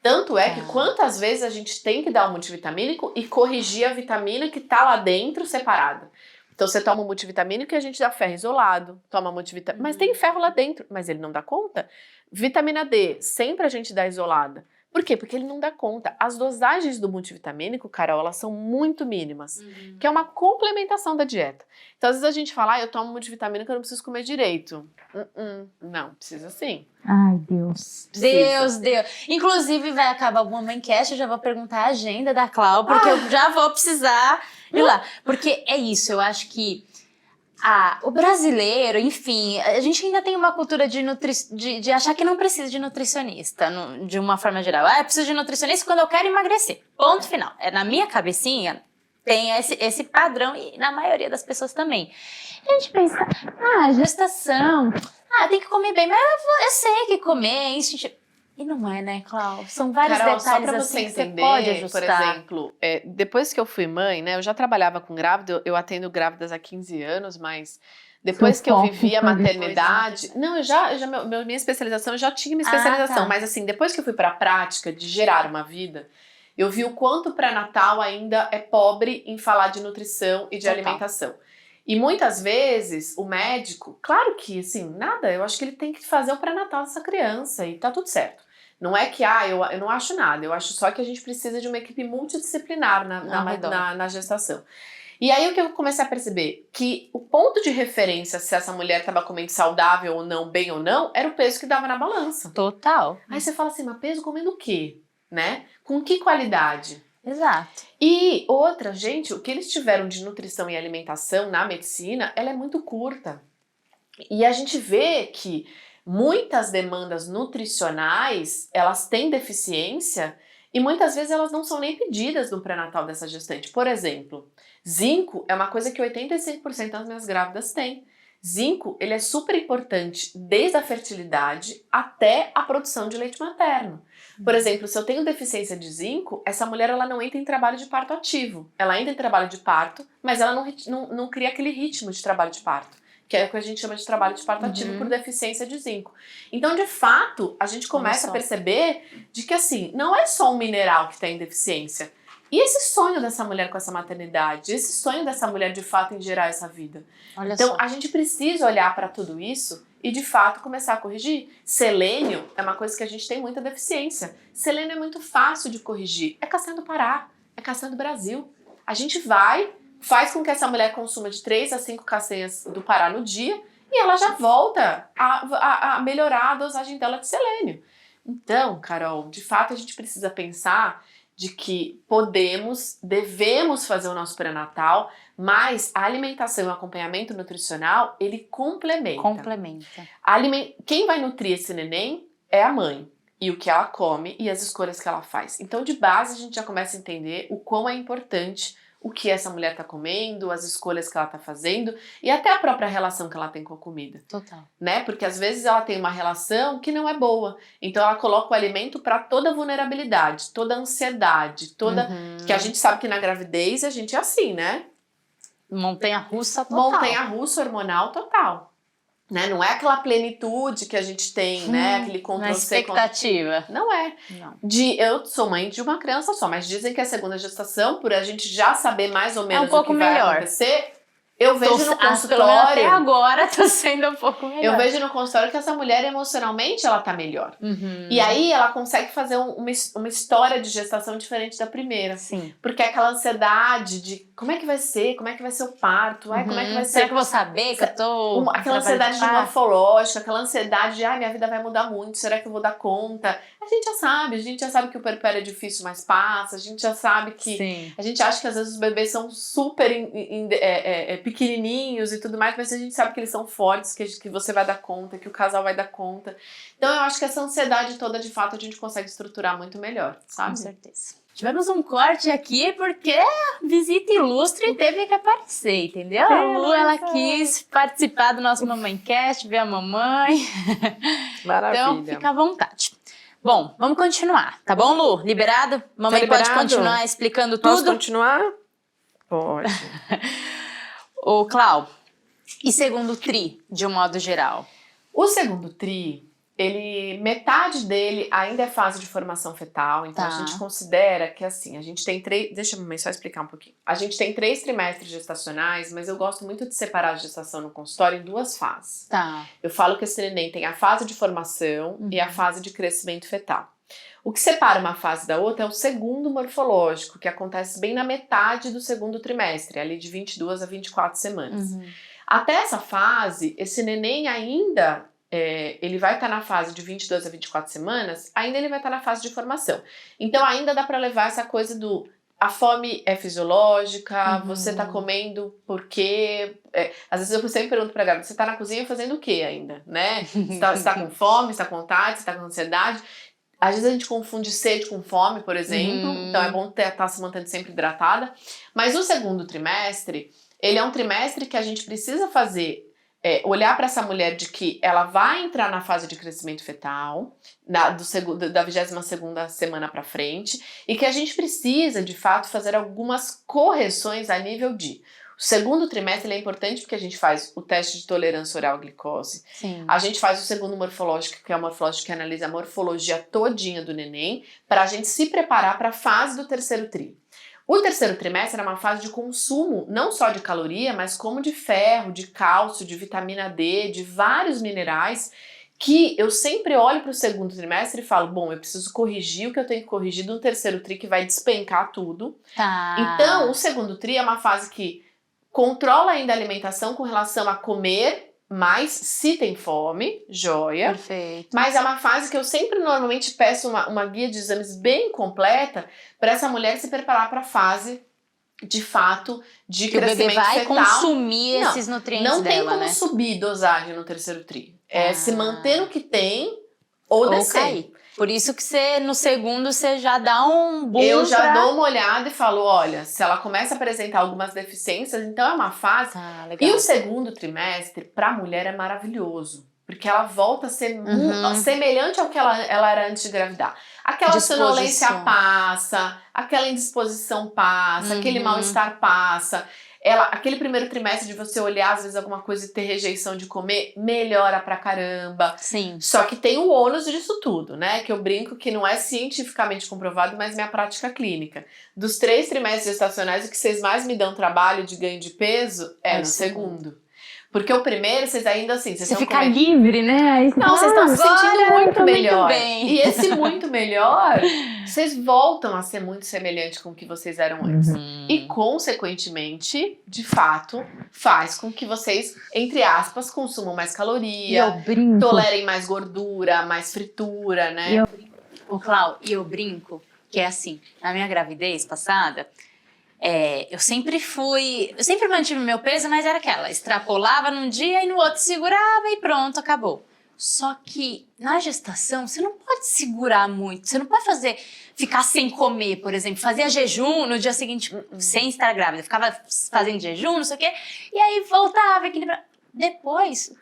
Tanto é que quantas vezes a gente tem que dar um multivitamínico e corrigir a vitamina que tá lá dentro separada. Então você toma um multivitamínico e a gente dá ferro isolado, toma multivitamínico, mas tem ferro lá dentro, mas ele não dá conta. Vitamina D, sempre a gente dá isolada, Por quê? Porque ele não dá conta. As dosagens do multivitamínico, Carol, elas são muito mínimas, que é uma complementação da dieta. Então, às vezes a gente fala, eu tomo multivitamínico, eu não preciso comer direito. Não, precisa sim. Ai, Deus. Deus. Inclusive, vai acabar o Mamancast, eu já vou perguntar a agenda da Clau, porque eu já vou precisar ir lá. Porque é isso, eu acho que o brasileiro, enfim, a gente ainda tem uma cultura de achar que não precisa de nutricionista, de uma forma geral. Eu preciso de nutricionista quando eu quero emagrecer. Ponto final. Na minha cabecinha, tem esse padrão, e na maioria das pessoas também. A gente pensa, gestação, tem que comer bem, mas eu sei que comer, isso... E não é, né, Clau? São vários Carol, detalhes só pra assim você que você pode ajustar. por exemplo, depois que eu fui mãe, né, eu já trabalhava com grávida, eu atendo grávidas há 15 anos, mas depois que eu vivi a maternidade... Não, minha especialização, eu já tinha minha especialização, mas assim, depois que eu fui pra prática de gerar uma vida, eu vi o quanto o pré-natal ainda é pobre em falar de nutrição e de alimentação. E muitas vezes o médico, claro que assim, eu acho que ele tem que fazer o pré-natal dessa criança e tá tudo certo. Não é que, eu não acho nada, eu acho só que a gente precisa de uma equipe multidisciplinar na gestação. E aí o que eu comecei a perceber? Que o ponto de referência se essa mulher estava comendo saudável ou não, bem ou não, era o peso que dava na balança. Total. Aí você fala assim, mas peso comendo o quê? Né? Com que qualidade? Exato. E outra, gente, o que eles tiveram de nutrição e alimentação na medicina, ela é muito curta. E a gente vê que muitas demandas nutricionais, elas têm deficiência e muitas vezes elas não são nem pedidas no pré-natal dessa gestante. Por exemplo, zinco é uma coisa que 85% das minhas grávidas têm. Zinco, ele é super importante desde a fertilidade até a produção de leite materno. Por exemplo, se eu tenho deficiência de zinco, essa mulher ela não entra em trabalho de parto ativo. Ela entra em trabalho de parto, mas ela não cria aquele ritmo de trabalho de parto, que é o que a gente chama de trabalho de parto ativo por deficiência de zinco. Então, de fato, a gente começa a perceber de que, assim, não é só um mineral que tem deficiência. E esse sonho dessa mulher com essa maternidade, esse sonho dessa mulher, de fato, em gerar essa vida. Então, a gente precisa olhar para tudo isso e, de fato, começar a corrigir. Selênio é uma coisa que a gente tem muita deficiência. Selênio é muito fácil de corrigir. É castanha do Pará, é castanha do Brasil. A gente faz com que essa mulher consuma de 3 a 5 castanhas do Pará no dia e ela já volta a melhorar a dosagem dela de selênio. Então, Carol, de fato a gente precisa pensar de que devemos fazer o nosso pré-natal, mas a alimentação e o acompanhamento nutricional, ele complementa. Quem vai nutrir esse neném é a mãe. E o que ela come e as escolhas que ela faz. Então, de base, a gente já começa a entender o quão é importante o que essa mulher tá comendo, as escolhas que ela tá fazendo e até a própria relação que ela tem com a comida. Total. Né? Porque às vezes ela tem uma relação que não é boa. Então ela coloca o alimento para toda vulnerabilidade, toda ansiedade, que a gente sabe que na gravidez a gente é assim, né? Montanha-russa total. Montanha-russa hormonal total. Né? Não é aquela plenitude que a gente tem, né? Aquele controle. Expectativa. Não é. Não. Eu sou mãe de uma criança só, mas dizem que a segunda gestação, por a gente já saber mais ou menos o que vai acontecer, eu vejo no consultório. Até agora tá sendo um pouco melhor. Eu vejo no consultório que essa mulher emocionalmente ela tá melhor. E aí ela consegue fazer uma história de gestação diferente da primeira. Sim. Porque é aquela ansiedade de como é que vai ser? Como é que vai ser o parto? Como é que vai ser? Será que eu vou saber que eu tô... Aquela ansiedade morfológica, aquela ansiedade de minha vida vai mudar muito, será que eu vou dar conta? A gente já sabe que o puerpério é difícil, mas passa, a gente já sabe que... Sim. A gente acha que às vezes os bebês são super pequenininhos e tudo mais, mas a gente sabe que eles são fortes, que você vai dar conta, que o casal vai dar conta. Então eu acho que essa ansiedade toda, de fato, a gente consegue estruturar muito melhor, sabe? Com certeza. Tivemos um corte aqui porque a visita ilustre teve que aparecer, entendeu? A Lu, ela quis participar do nosso Mamancast, ver a mamãe. Maravilha. Então, fica à vontade. Bom, vamos continuar, tá bom, Lu? Liberado? Mamãe pode continuar explicando tudo? Posso continuar? Pode. Ô, Clau, e segundo tri, de um modo geral? O segundo tri, metade dele ainda é fase de formação fetal, então a gente considera que assim, a gente tem 3, deixa a mamãe só explicar um pouquinho. A gente tem 3 trimestres gestacionais, mas eu gosto muito de separar a gestação no consultório em 2 fases. Tá. Eu falo que esse neném tem a fase de formação e a fase de crescimento fetal. O que separa uma fase da outra é o segundo morfológico, que acontece bem na metade do segundo trimestre, ali de 22 a 24 semanas. Até essa fase, esse neném ainda, ele vai estar na fase de 22 a 24 semanas, ainda ele vai estar na fase de formação. Então ainda dá para levar essa coisa do... A fome é fisiológica, você tá comendo porque... às vezes eu sempre pergunto pra grávida, você tá na cozinha fazendo o quê ainda, né? Você tá com fome, você tá com vontade, você tá com ansiedade. Às vezes a gente confunde sede com fome, por exemplo, então é bom estar se mantendo sempre hidratada. Mas o segundo trimestre, ele é um trimestre que a gente precisa fazer... olhar para essa mulher de que ela vai entrar na fase de crescimento fetal, da 22ª semana para frente, e que a gente precisa, de fato, fazer algumas correções a nível de... O segundo trimestre ele é importante porque a gente faz o teste de tolerância oral à glicose, a gente faz o segundo morfológico, que é o morfológico que analisa a morfologia todinha do neném, para a gente se preparar para a fase do terceiro tri. O terceiro trimestre é uma fase de consumo, não só de caloria, mas como de ferro, de cálcio, de vitamina D, de vários minerais, que eu sempre olho para o segundo trimestre e falo, bom, eu preciso corrigir o que eu tenho que corrigir no terceiro tri, que vai despencar tudo. Então, o segundo tri é uma fase que controla ainda a alimentação com relação a comer mais se tem fome, joia. Perfeito. Mas é uma fase que eu sempre normalmente peço uma guia de exames bem completa para essa mulher se preparar para a fase, de fato, de que crescimento fetal. O bebê vai consumir esses nutrientes não tem dela, como né? subir dosagem no terceiro tri. É se manter no que tem ou descer. Cair. Por isso que no segundo você já dá um boom. Eu já dou uma olhada e falo, olha, se ela começa a apresentar algumas deficiências, então é uma fase. Legal. E o segundo trimestre, para a mulher, é maravilhoso. Porque ela volta a ser semelhante ao que ela era antes de engravidar. Aquela sonolência passa, aquela indisposição passa, aquele mal-estar passa. Aquele primeiro trimestre de você olhar, às vezes, alguma coisa e ter rejeição de comer, melhora pra caramba. Sim. Só que tem o ônus disso tudo, né? Que eu brinco que não é cientificamente comprovado, mas minha prática clínica. Dos 3 trimestres gestacionais, o que vocês mais me dão trabalho de ganho de peso é no segundo. Porque o primeiro, vocês ainda assim... Você fica livre, né? Aí não, vocês estão se sentindo muito melhor. Muito bem. E esse muito melhor, vocês voltam a ser muito semelhantes com o que vocês eram antes. E, consequentemente, de fato, faz com que vocês, entre aspas, consumam mais caloria, tolerem mais gordura, mais fritura, né? Clau, e eu brinco que é assim, na minha gravidez passada... eu sempre mantive meu peso, mas era aquela, extrapolava num dia e no outro segurava e pronto, acabou. Só que na gestação você não pode segurar muito, você não pode ficar sem comer, por exemplo, fazia jejum no dia seguinte, sem estar grávida, ficava fazendo jejum, não sei o quê, e aí voltava, equilibrava. Depois,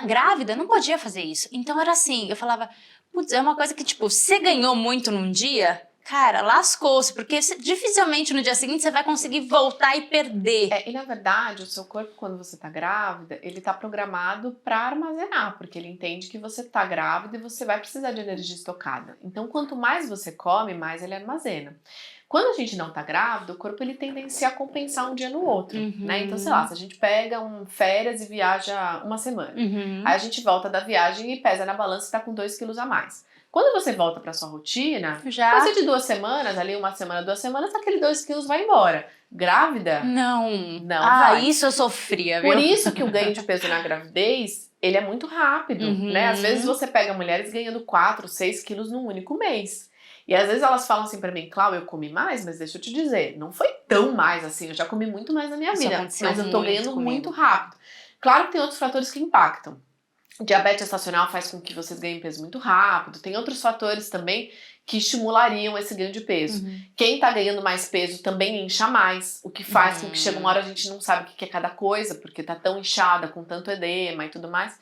grávida, não podia fazer isso. Então era assim, eu falava, putz, é uma coisa que tipo, você ganhou muito num dia... Cara, lascou-se, porque dificilmente no dia seguinte você vai conseguir voltar e perder. E na verdade, o seu corpo, quando você tá grávida, ele tá programado pra armazenar, porque ele entende que você tá grávida e você vai precisar de energia estocada. Então, quanto mais você come, mais ele armazena. Quando a gente não tá grávida, o corpo ele tendencia a compensar um dia no outro, né? Então, sei lá, se a gente pega férias e viaja uma semana, aí a gente volta da viagem e pesa na balança e tá com 2 quilos a mais. Quando você volta pra sua rotina, coisa de 2 semanas, ali 1 semana, 2 semanas, aquele 2 quilos vai embora. Grávida? Não vai. Isso eu sofria, viu? Por isso que o ganho de peso na gravidez, ele é muito rápido, né? Às vezes você pega mulheres ganhando 4, 6 quilos num único mês. E às vezes elas falam assim pra mim, Clau, eu comi mais, mas deixa eu te dizer, não foi tão mais assim, eu já comi muito mais na minha vida, mas eu tô ganhando muito rápido. Claro que tem outros fatores que impactam. Diabetes gestacional faz com que vocês ganhem peso muito rápido. Tem outros fatores também que estimulariam esse ganho de peso. Quem tá ganhando mais peso também incha mais, o que faz com que chega uma hora a gente não sabe o que é cada coisa, porque tá tão inchada, com tanto edema e tudo mais.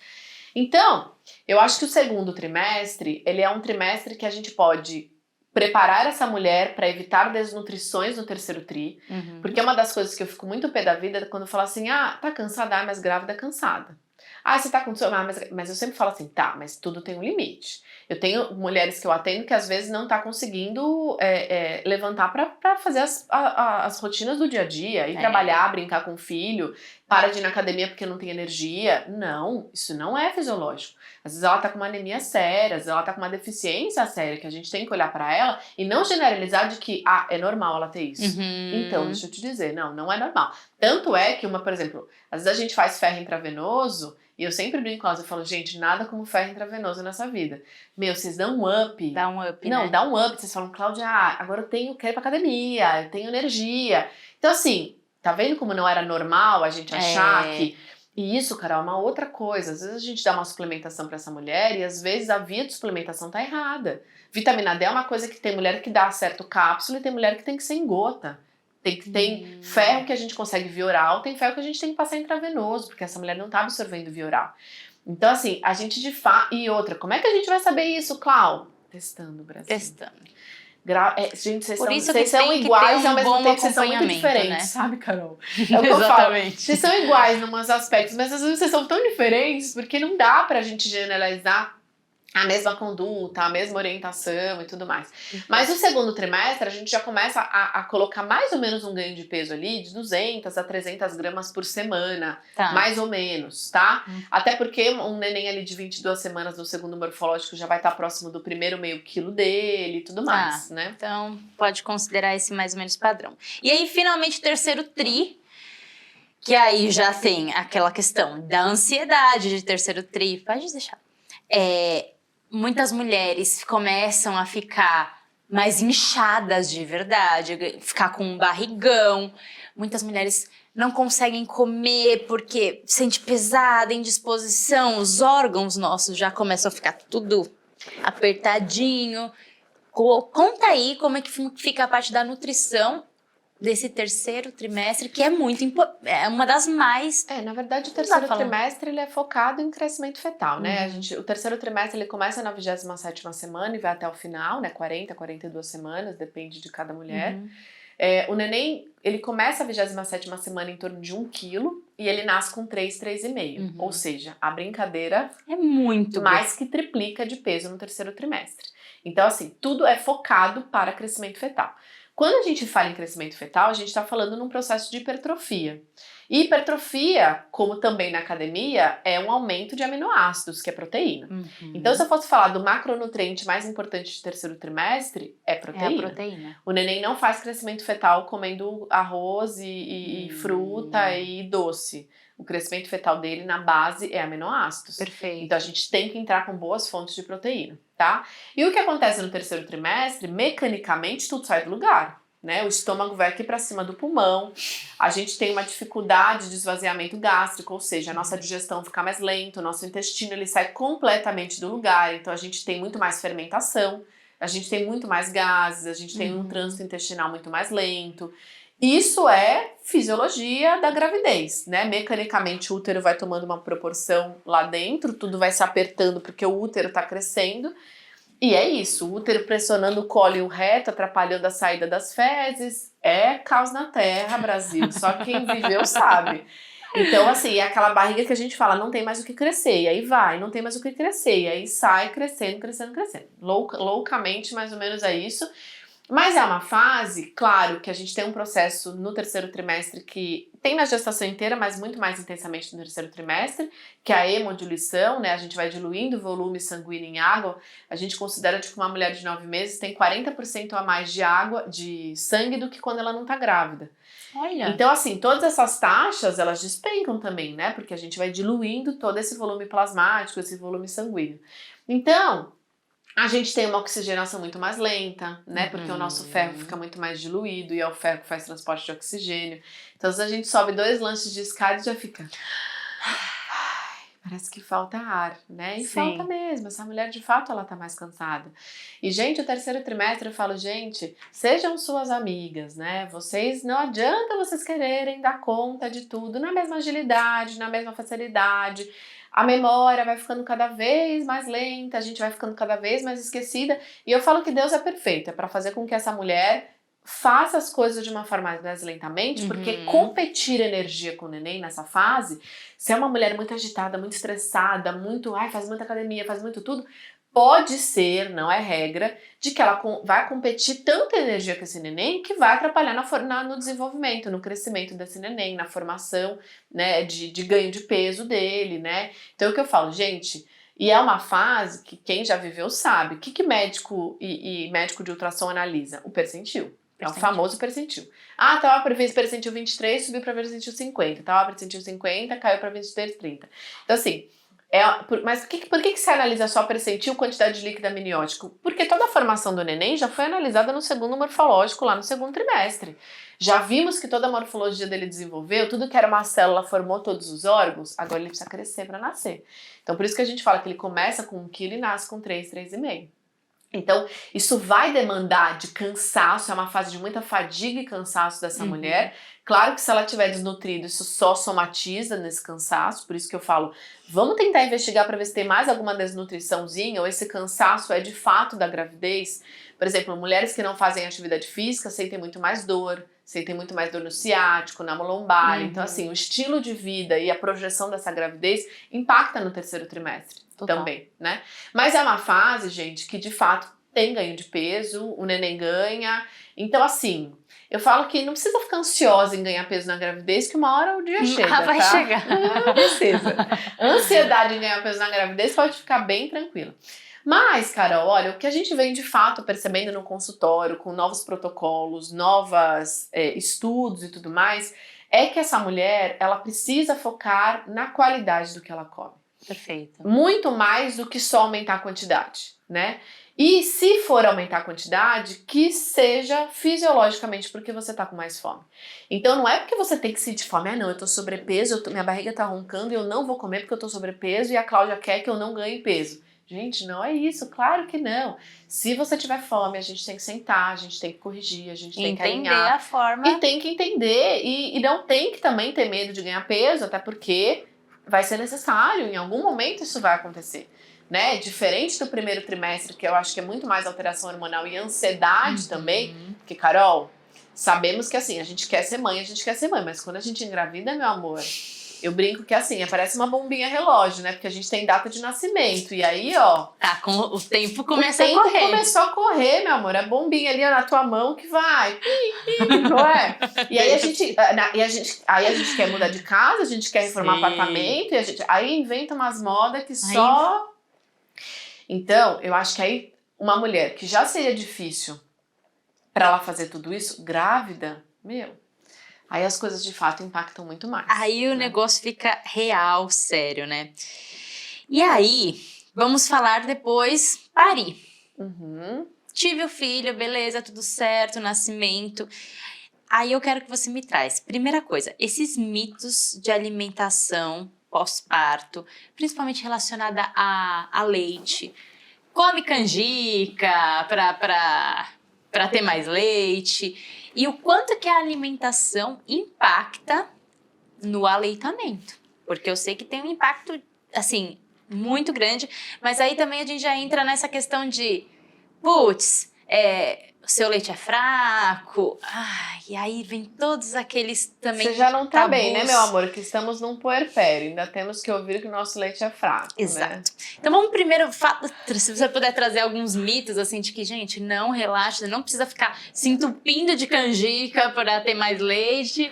Então, eu acho que o segundo trimestre, ele é um trimestre que a gente pode preparar essa mulher para evitar desnutrições no terceiro tri, porque uma das coisas que eu fico muito pé da vida é quando eu falo assim, tá cansada, mas grávida é cansada. Ah, você tá com mas eu sempre falo assim, tá, mas tudo tem um limite. Eu tenho mulheres que eu atendo que às vezes não tá conseguindo levantar pra fazer as rotinas do dia a dia, ir trabalhar, brincar com o filho, para de ir na academia porque não tem energia. Não, isso não é fisiológico. Às vezes ela tá com uma anemia séria, às vezes ela tá com uma deficiência séria, que a gente tem que olhar pra ela e não generalizar de que, é normal ela ter isso. Então, deixa eu te dizer, não é normal. Tanto é que por exemplo, às vezes a gente faz ferro intravenoso, e eu sempre brinco com elas, eu falo, gente, nada como ferro intravenoso nessa vida. Meu, vocês dão um up. Dá um up, Não, né? dá um up. Vocês falam, Cláudia, agora quero ir pra academia, eu tenho energia. Então, assim, tá vendo como não era normal a gente achar que... E isso, Carol, é uma outra coisa. Às vezes a gente dá uma suplementação pra essa mulher e às vezes a via de suplementação tá errada. Vitamina D é uma coisa que tem mulher que dá certo cápsula e tem mulher que tem que ser em gota. Tem ferro que a gente consegue via oral, tem ferro que a gente tem que passar intravenoso, porque essa mulher não tá absorvendo via oral. Então, assim, a gente de fato... E outra, como é que a gente vai saber isso, Clau? Testando, Brasil. Testando. Gente, Por isso vocês são iguais, ao mesmo tempo vocês são muito diferentes, né? sabe, Carol? É o que eu falo. Vocês são iguais em alguns aspectos, mas às vezes vocês são tão diferentes, porque não dá pra gente generalizar a mesma conduta, a mesma orientação e tudo mais. Mas no segundo trimestre, a gente já começa a colocar mais ou menos um ganho de peso ali de 200 a 300 gramas por semana, mais ou menos, tá? Até porque um neném ali de 22 semanas no segundo morfológico já vai estar próximo do primeiro meio quilo dele e tudo mais, né? Então, pode considerar esse mais ou menos padrão. E aí, finalmente, o terceiro tri, que aí já tem aquela questão da ansiedade de terceiro tri. Pode deixar. Muitas mulheres começam a ficar mais inchadas de verdade, ficar com um barrigão. Muitas mulheres não conseguem comer porque sente pesada, indisposição. Os órgãos nossos já começam a ficar tudo apertadinho. Conta aí como é que fica a parte da nutrição desse terceiro trimestre, que é muito importante, é uma das mais... na verdade o terceiro trimestre ele é focado em crescimento fetal, né? O terceiro trimestre ele começa na 27ª semana e vai até o final, né? 40, 42 semanas, depende de cada mulher. O neném, ele começa a 27ª semana em torno de 1 quilo e ele nasce com 3,5. Ou seja, a brincadeira é muito mais que triplica de peso no terceiro trimestre. Então, assim, tudo é focado para crescimento fetal. Quando a gente fala em crescimento fetal, a gente está falando num processo de hipertrofia. E hipertrofia, como também na academia, é um aumento de aminoácidos, que é proteína. Então, se eu fosse falar do macronutriente mais importante de terceiro trimestre, é proteína. É a proteína. O neném não faz crescimento fetal comendo arroz e fruta e doce. O crescimento fetal dele, na base, é aminoácidos. Perfeito. Então, a gente tem que entrar com boas fontes de proteína, tá? E o que acontece no terceiro trimestre, mecanicamente, tudo sai do lugar, né? O estômago vai aqui para cima do pulmão, a gente tem uma dificuldade de esvaziamento gástrico, ou seja, a nossa digestão fica mais lenta, o nosso intestino ele sai completamente do lugar, então a gente tem muito mais fermentação, a gente tem muito mais gases, a gente tem um trânsito intestinal muito mais lento. Isso é fisiologia da gravidez, né? Mecanicamente o útero vai tomando uma proporção lá dentro, tudo vai se apertando porque o útero tá crescendo. E é isso, o útero pressionando o colo e o reto, atrapalhando a saída das fezes. É caos na terra, Brasil. Só quem viveu sabe. Então, assim, é aquela barriga que a gente fala, não tem mais o que crescer. E aí vai, não tem mais o que crescer. E aí sai crescendo, crescendo, crescendo. Loucamente, mais ou menos é isso. Mas é uma fase, claro, que a gente tem um processo no terceiro trimestre que tem na gestação inteira, mas muito mais intensamente no terceiro trimestre, que é a hemodiluição, né? A gente vai diluindo o volume sanguíneo em água. A gente considera que uma mulher de 9 meses tem 40% a mais de água, de sangue, do que quando ela não tá grávida. Olha. Então, assim, todas essas taxas, elas despencam também, né? Porque a gente vai diluindo todo esse volume plasmático, esse volume sanguíneo. Então, a gente tem uma oxigenação muito mais lenta, né? Porque o nosso ferro fica muito mais diluído e é o ferro que faz transporte de oxigênio. Então, se a gente sobe 2 lances de escada, já fica... Parece que falta ar, né? E falta mesmo. Essa mulher, de fato, ela tá mais cansada. E, gente, o terceiro trimestre, eu falo, gente, sejam suas amigas, né? Vocês, não adianta vocês quererem dar conta de tudo na mesma agilidade, na mesma facilidade. A memória vai ficando cada vez mais lenta, a gente vai ficando cada vez mais esquecida. E eu falo que Deus é perfeito, é para fazer com que essa mulher faça as coisas de uma forma mais lentamente, porque competir energia com o neném nessa fase, se é uma mulher muito agitada, muito estressada, faz muita academia, faz muito tudo, pode ser, não é regra, de que ela vai competir tanta energia com esse neném que vai atrapalhar no desenvolvimento, no crescimento desse neném, na formação, né, de ganho de peso dele, né? Então o que eu falo, gente, e é uma fase que quem já viveu sabe, o que médico e médico de ultrassom analisa? O percentil. É o famoso percentil. Tava previsto percentil 23, subiu para percentil 50. Tava percentil 50, caiu para percentil 30. Então assim, mas por que se analisa só percentil, quantidade de líquido amniótico? Porque toda a formação do neném já foi analisada no segundo morfológico, lá no segundo trimestre. Já vimos que toda a morfologia dele desenvolveu, tudo que era uma célula formou todos os órgãos, agora ele precisa crescer para nascer. Então por isso que a gente fala que ele começa com 1 kg e nasce com 3, 3,5. Então, isso vai demandar de cansaço, é uma fase de muita fadiga e cansaço dessa mulher. Claro que se ela estiver desnutrida, isso só somatiza nesse cansaço, por isso que eu falo, vamos tentar investigar para ver se tem mais alguma desnutriçãozinha ou esse cansaço é de fato da gravidez. Por exemplo, mulheres que não fazem atividade física sentem muito mais dor no ciático, na lombar. Então, assim, o estilo de vida e a projeção dessa gravidez impacta no terceiro trimestre. Total. Também, né? Mas é uma fase, gente, que de fato tem ganho de peso, o neném ganha. Então, assim, eu falo que não precisa ficar ansiosa em ganhar peso na gravidez, que uma hora o dia chega, vai tá? chegar. Não precisa. Ansiedade em ganhar peso na gravidez pode ficar bem tranquila. Mas, Carol, olha, o que a gente vem de fato percebendo no consultório, com novos protocolos, novos estudos e tudo mais, é que essa mulher, ela precisa focar na qualidade do que ela come. Perfeito. Muito mais do que só aumentar a quantidade, né? E se for aumentar a quantidade, que seja fisiologicamente porque você tá com mais fome. Então não é porque você tem que sentir fome, não, eu tô sobrepeso, minha barriga tá roncando e eu não vou comer porque eu tô sobrepeso e a Cláudia quer que eu não ganhe peso. Gente, não é isso, claro que não. Se você tiver fome, a gente tem que sentar, a gente tem que corrigir, a gente tem que alinhar. Entender a forma. E tem que entender, e não tem que também ter medo de ganhar peso, até porque vai ser necessário, em algum momento isso vai acontecer, né? Diferente do primeiro trimestre, que eu acho que é muito mais alteração hormonal e ansiedade também, porque, Carol, sabemos que assim, a gente quer ser mãe, mas quando a gente engravida, meu amor, eu brinco que assim, parece uma bombinha relógio, né? Porque a gente tem data de nascimento, e aí, ó... com o tempo começa a correr. O tempo começou a correr, meu amor, a bombinha ali na tua mão que vai, não é? E aí a gente quer mudar de casa, a gente quer reformar apartamento, e aí inventa umas modas que só... Então, eu acho que aí uma mulher que já seria difícil pra ela fazer tudo isso, grávida, aí as coisas de fato impactam muito mais. Aí o negócio fica real, sério, né? E aí, vamos falar depois, parir. Tive o filho, beleza, tudo certo, nascimento. Aí eu quero que você me traz, primeira coisa, esses mitos de alimentação pós-parto, principalmente relacionada a leite. Come canjica para ter mais leite. E o quanto que a alimentação impacta no aleitamento. Porque eu sei que tem um impacto, assim, muito grande. Mas aí também a gente já entra nessa questão de... Putz, o seu leite é fraco. E aí vem todos aqueles também Você já não tá tabus. bem, né, meu amor? Que estamos num puerpério. Ainda temos que ouvir que o nosso leite é fraco, Exato. Né? Então vamos primeiro, se você puder trazer alguns mitos, assim, de que, gente, não relaxa, não precisa ficar se entupindo de canjica para ter mais leite,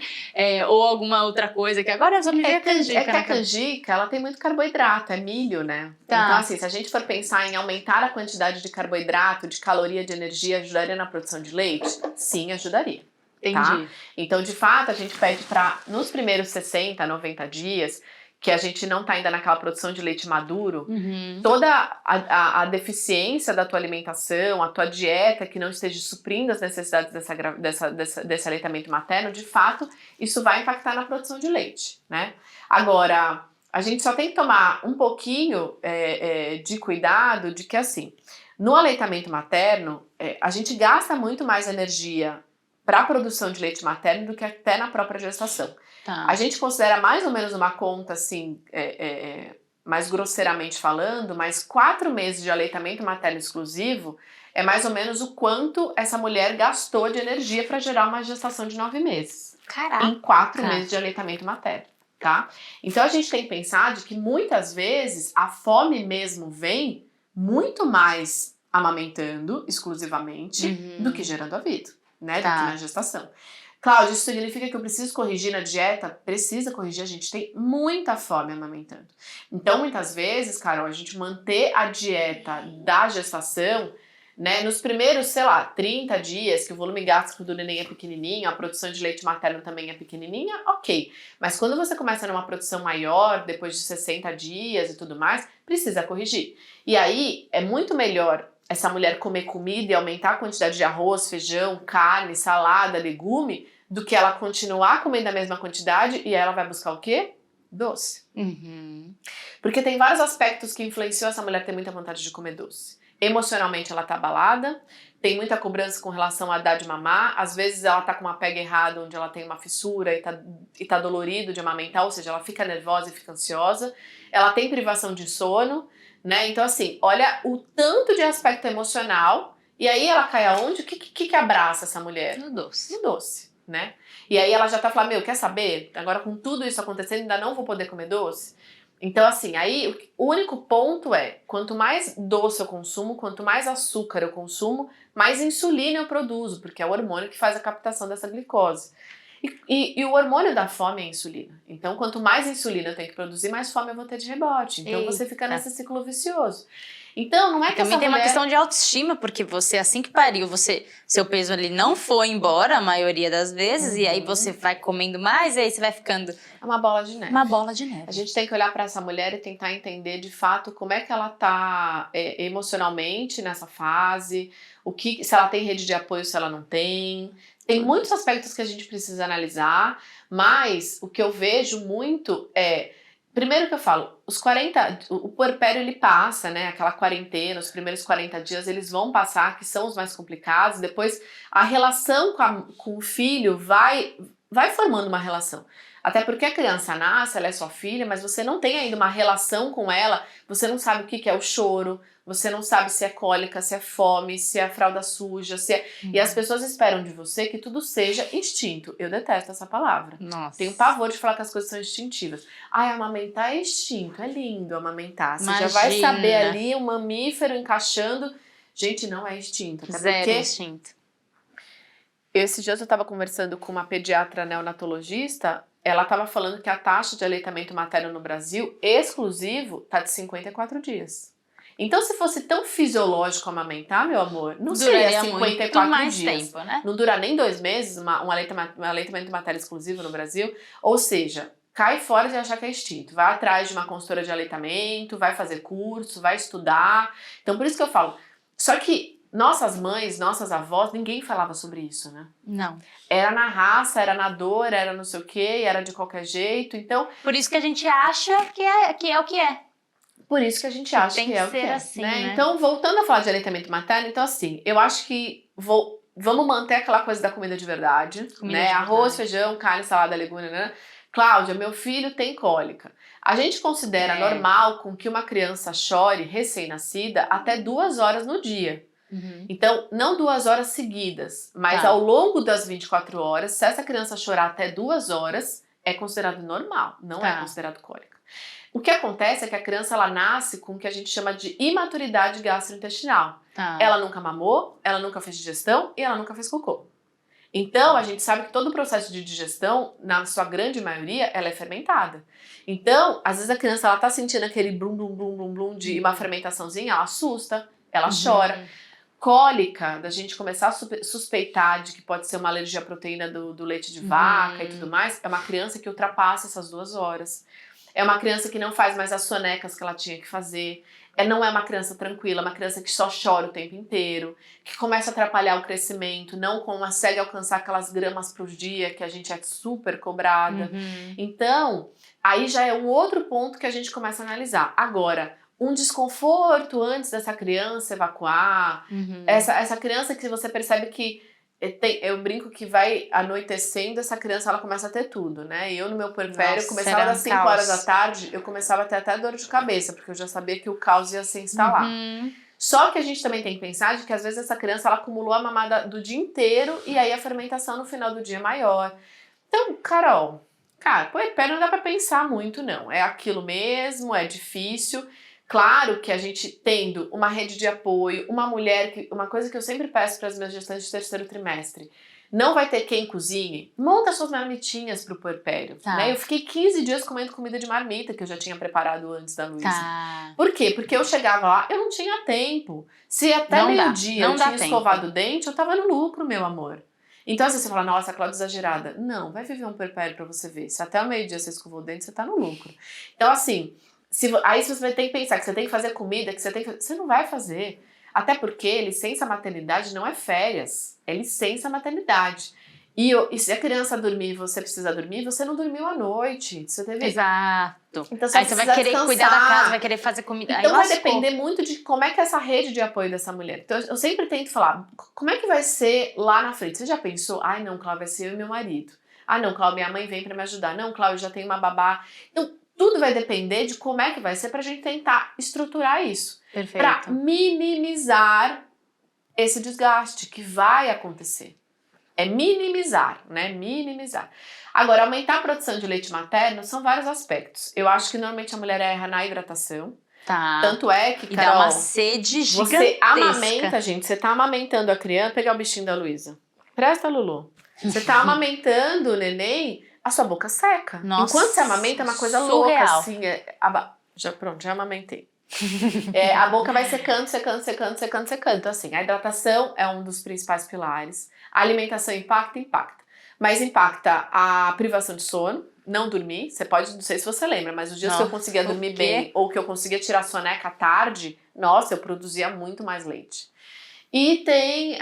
ou alguma outra coisa, que agora eu só me vi a canjica. É que a canjica, ela tem muito carboidrato, é milho, né? Tá. Então, assim, se a gente for pensar em aumentar a quantidade de carboidrato, de caloria, de energia, ajudaria na produção de leite? Sim, ajudaria. Entendi. Tá? Então, de fato, a gente pede para, nos primeiros 60, 90 dias, que a gente não tá ainda naquela produção de leite maduro, toda a deficiência da tua alimentação, a tua dieta que não esteja suprindo as necessidades desse aleitamento materno, de fato, isso vai impactar na produção de leite, né? Agora, a gente só tem que tomar um pouquinho de cuidado de que, assim, no aleitamento materno, a gente gasta muito mais energia para a produção de leite materno do que até na própria gestação. Tá. A gente considera mais ou menos uma conta, assim, mais grosseiramente falando, mas 4 meses de aleitamento materno exclusivo é mais ou menos o quanto essa mulher gastou de energia para gerar uma gestação de 9 meses. Caraca. Em 4 meses de aleitamento materno, tá? Então a gente tem que pensar de que muitas vezes a fome mesmo vem muito mais amamentando exclusivamente do que gerando a vida, né? Tá. Do que na gestação. Cláudia, isso significa que eu preciso corrigir na dieta? Precisa corrigir, a gente tem muita fome amamentando. Então, muitas vezes, Carol, a gente manter a dieta da gestação, né, nos primeiros, sei lá, 30 dias, que o volume gástrico do neném é pequenininho, a produção de leite materno também é pequenininha, ok. Mas quando você começa numa produção maior, depois de 60 dias e tudo mais, precisa corrigir. E aí, é muito melhor essa mulher comer comida e aumentar a quantidade de arroz, feijão, carne, salada, legume, do que ela continuar comendo a mesma quantidade e aí ela vai buscar o quê? Doce. Porque tem vários aspectos que influenciam essa mulher ter muita vontade de comer doce. Emocionalmente ela tá abalada, tem muita cobrança com relação a dar de mamar, às vezes ela tá com uma pega errada onde ela tem uma fissura e tá dolorido de amamentar, ou seja, ela fica nervosa e fica ansiosa, ela tem privação de sono, né? Então assim, olha o tanto de aspecto emocional, e aí ela cai aonde? O que abraça essa mulher? No doce. No doce, né? E aí ela já tá falando, quer saber? Agora com tudo isso acontecendo, ainda não vou poder comer doce? Então assim, aí o único ponto é, quanto mais doce eu consumo, quanto mais açúcar eu consumo, mais insulina eu produzo, porque é o hormônio que faz a captação dessa glicose. E o hormônio da fome é a insulina. Então, quanto mais insulina eu tenho que produzir, mais fome eu vou ter de rebote. Então, você fica nesse ciclo vicioso. Então, não é que também essa tem mulher... uma questão de autoestima, porque você, assim que pariu, seu peso ali não foi embora a maioria das vezes, e aí você vai comendo mais, e aí você vai ficando... É uma bola de neve. Uma bola de neve. A gente tem que olhar para essa mulher e tentar entender, de fato, como é que ela tá emocionalmente nessa fase, se ela tem rede de apoio, se ela não tem... Tem muitos aspectos que a gente precisa analisar, mas o que eu vejo muito é... Primeiro que eu falo, o puerpério ele passa, né? Aquela quarentena, os primeiros 40 dias eles vão passar, que são os mais complicados. Depois a relação com o filho vai formando uma relação. Até porque a criança nasce, ela é sua filha, mas você não tem ainda uma relação com ela, você não sabe o que é o choro, você não sabe se é cólica, se é fome, se é a fralda suja, se é... E as pessoas esperam de você que tudo seja instinto. Eu detesto essa palavra. Nossa. Tenho pavor de falar que as coisas são instintivas. Ai, amamentar é instinto, é lindo amamentar. Você Imagina. já vai saber ali um mamífero encaixando. Gente, não é instinto. Até Zero porque instinto. esses dias eu estava conversando com uma pediatra neonatologista, ela estava falando que a taxa de aleitamento materno no Brasil, exclusivo, tá de 54 dias. Então, se fosse tão fisiológico amamentar, meu amor, não seria 54 muito mais dias. tempo, né? Não dura nem 2 meses um aleitamento materno exclusivo no Brasil. Ou seja, cai fora de achar que é instinto. Vai atrás de uma consultora de aleitamento, vai fazer curso, vai estudar. Então, por isso que eu falo. Só que nossas mães, nossas avós, ninguém falava sobre isso, né? Não. Era na raça, era na dor, era não sei o quê, era de qualquer jeito. Então, por isso que a gente acha que é o que é. Por isso que a gente acha que é o que é. Assim, né? Então, voltando a falar de aleitamento materno, então assim, eu acho que vamos manter aquela coisa da comida de verdade, né? Arroz, feijão, carne, salada, legume, né? Cláudia, meu filho tem cólica. A gente considera normal com que uma criança chore recém-nascida até 2 horas no dia. Então, não 2 horas seguidas, mas ao longo das 24 horas, se essa criança chorar até 2 horas, é considerado normal, não é considerado cólica. O que acontece é que a criança ela nasce com o que a gente chama de imaturidade gastrointestinal. Ela nunca mamou, ela nunca fez digestão e ela nunca fez cocô. Então, a gente sabe que todo o processo de digestão, na sua grande maioria, ela é fermentada. Então, às vezes a criança ela tá sentindo aquele blum, blum, blum, blum, blum de uma fermentaçãozinha, ela assusta, ela chora. Cólica, da gente começar a suspeitar de que pode ser uma alergia à proteína do leite de vaca e tudo mais, é uma criança que ultrapassa essas 2 horas. É uma criança que não faz mais as sonecas que ela tinha que fazer. Não é uma criança tranquila, é uma criança que só chora o tempo inteiro, que começa a atrapalhar o crescimento, não consegue alcançar aquelas gramas por dia que a gente é super cobrada. Então, aí já é um outro ponto que a gente começa a analisar. Agora, um desconforto antes dessa criança evacuar, essa criança que você percebe que Eu brinco que vai anoitecendo, essa criança ela começa a ter tudo, né? E eu no meu puerpério, Nossa, começava era um das 5 caos. horas da tarde, eu começava a ter até dor de cabeça, porque eu já sabia que o caos ia se instalar. Uhum. Só que a gente também tem que pensar de que às vezes essa criança ela acumulou a mamada do dia inteiro e aí a fermentação no final do dia é maior. Então, Carol, puerpério não dá pra pensar muito não, é aquilo mesmo, é difícil. Claro que a gente tendo uma rede de apoio, uma coisa que eu sempre peço para as minhas gestantes de terceiro trimestre, não vai ter quem cozinhe, monta suas marmitinhas pro puerpério, Tá. né? Eu fiquei 15 dias comendo comida de marmita que eu já tinha preparado antes da Luísa. Tá. Por quê? Porque eu chegava lá, eu não tinha tempo. Se até Não dá, meio-dia não eu dá tinha tempo. escovado o dente, eu tava no lucro, meu amor. Então, às vezes você fala, nossa, Cláudia exagerada. Não, vai viver um puerpério pra você ver. Se até o meio-dia você escovou o dente, você tá no lucro. Então, assim, aí você vai ter que pensar que você tem que fazer comida, você não vai fazer. Até porque licença maternidade não é férias, é licença maternidade. E se a criança dormir e você precisa dormir, você não dormiu à noite. Você teve... Exato. Então, Aí você vai querer descansar. cuidar da casa, vai querer fazer comida. Então Aí vai lascou. depender muito de como é que é essa rede de apoio dessa mulher. Então eu sempre tento falar, como é que vai ser lá na frente? Você já pensou? Ai não, Cláudia, vai ser eu e meu marido. Ah não, Cláudia, minha mãe vem pra me ajudar. Não, Cláudia, eu já tenho uma babá. Então tudo vai depender de como é que vai ser pra gente tentar estruturar isso. Perfeito. Pra minimizar esse desgaste que vai acontecer. É minimizar, né? Minimizar. Agora, aumentar a produção de leite materno são vários aspectos. Eu acho que normalmente a mulher erra na hidratação. Tá. Tanto é que, E Carol, dá uma sede gigantesca. você amamenta, gente. Você tá amamentando a criança. Vou pegar o bichinho da Luísa. Presta, Lulu. Você tá amamentando o neném, a sua boca seca. Nossa, Enquanto você amamenta, é uma coisa surreal. louca, assim. Já amamentei. A boca vai secando, secando, secando, secando, secando. Então, assim, a hidratação é um dos principais pilares. A alimentação impacta. Mas impacta a privação de sono, não dormir. Você pode, não sei se você lembra, mas os dias que eu conseguia dormir bem ou que eu conseguia tirar soneca à tarde, nossa, eu produzia muito mais leite. E tem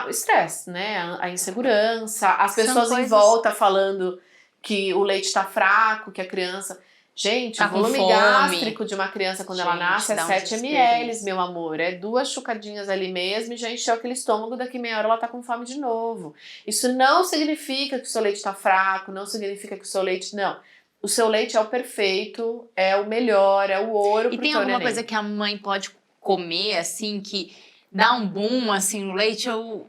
o estresse, né? A insegurança, as pessoas em volta falando que o leite tá fraco, que a criança... Gente, tá o volume com fome. gástrico de uma criança quando ela nasce é dá um 7 desespero ml, isso. meu amor. É 2 chucadinhas ali mesmo e já encheu aquele estômago, daqui meia hora ela tá com fome de novo. Isso não significa que o seu leite tá fraco, não significa que o seu leite... Não. O seu leite é o perfeito, é o melhor, é o ouro pro E tem teu alguma neném. coisa que a mãe pode comer, assim, que dá um boom, assim, no leite ou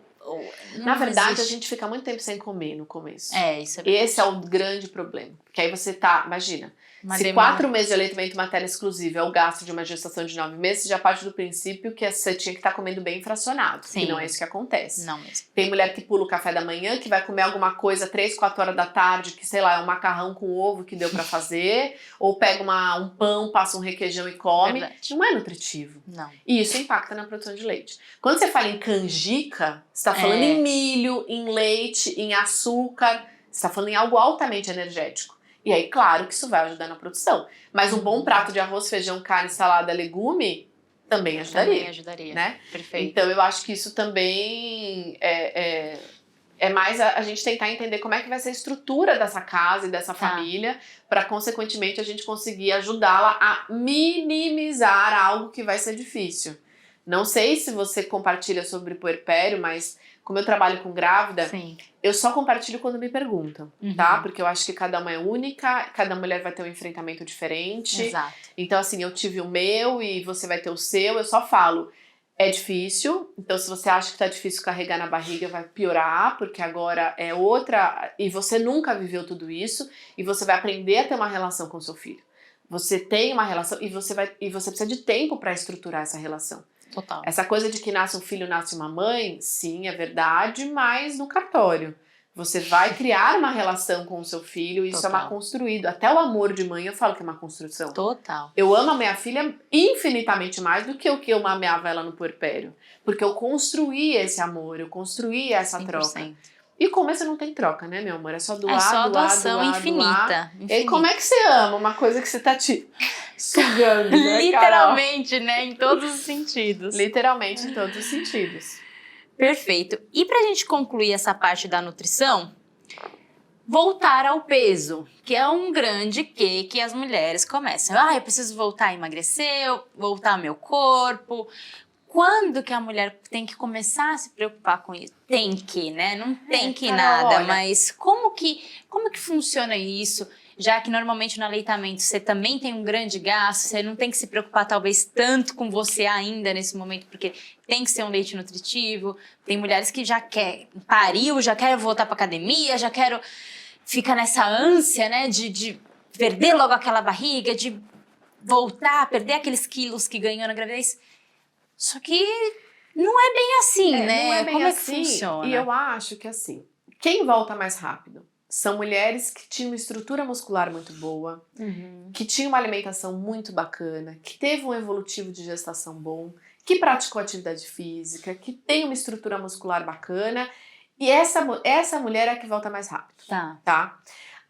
Na verdade, existe? a gente fica muito tempo sem comer no começo. Isso é verdade. Esse é o grande problema. Porque aí você tá, imagina, Uma se demanda. 4 meses de aleitamento materno exclusivo é o gasto de uma gestação de 9 meses, você já parte do princípio que você tinha que estar comendo bem fracionado. Sim. Que não é isso que acontece. Não mesmo. Tem mulher que pula o café da manhã, que vai comer alguma coisa 3, 4 horas da tarde, que sei lá, é um macarrão com ovo que deu pra fazer, ou pega um pão, passa um requeijão e come. Verdade. Não é nutritivo. Não. E isso impacta na produção de leite. Quando você fala em canjica, você está falando em milho, em leite, em açúcar, você está falando em algo altamente energético. E aí, claro que isso vai ajudar na produção. Mas um bom prato de arroz, feijão, carne, salada, legume também ajudaria. Também ajudaria. Né? Perfeito. Então eu acho que isso também é mais a gente tentar entender como é que vai ser a estrutura dessa casa e dessa família, para consequentemente a gente conseguir ajudá-la a minimizar algo que vai ser difícil. Não sei se você compartilha sobre puerpério, mas como eu trabalho com grávida, Sim. eu só compartilho quando me perguntam, tá? Porque eu acho que cada uma é única, cada mulher vai ter um enfrentamento diferente. Exato. Então, assim, eu tive o meu e você vai ter o seu, eu só falo. É difícil, então se você acha que tá difícil carregar na barriga, vai piorar, porque agora é outra, e você nunca viveu tudo isso, e você vai aprender a ter uma relação com seu filho. Você tem uma relação, e você precisa de tempo para estruturar essa relação. Total. Essa coisa de que nasce um filho, nasce uma mãe, sim, é verdade, mas no cartório. Você vai criar uma relação com o seu filho, isso é uma construído. Até o amor de mãe, eu falo que é uma construção. Total. Eu amo a minha filha infinitamente mais do que o que eu amava ela no puerpério. Porque eu construí esse amor, eu construí essa 100%. troca. E começo não tem troca, né, meu amor? É só doar, é só doar, doação doar, infinita. doar. E como é que você ama uma coisa que você tá te sugando, né, literalmente, né? Em todos os sentidos. Literalmente em todos os sentidos. Perfeito. E pra gente concluir essa parte da nutrição, voltar ao peso, que é um grande que as mulheres começam. Eu preciso voltar a emagrecer, voltar ao meu corpo. quando que a mulher tem que começar a se preocupar com isso? Tem que, né? Não tem que Carol, nada, olha. mas como que funciona isso? Já que normalmente no aleitamento você também tem um grande gasto, você não tem que se preocupar talvez tanto com você ainda nesse momento, porque tem que ser um leite nutritivo. Tem mulheres que já pariu, já quer voltar pra academia, já quero fica nessa ânsia, né, de perder logo aquela barriga, de voltar a perder aqueles quilos que ganhou na gravidez. Só que não é bem assim, né? Não é bem Como assim, é que funciona? E eu acho que assim, quem volta mais rápido são mulheres que tinham uma estrutura muscular muito boa, que tinham uma alimentação muito bacana, que teve um evolutivo de gestação bom, que praticou atividade física, que tem uma estrutura muscular bacana, e essa mulher é a que volta mais rápido, tá?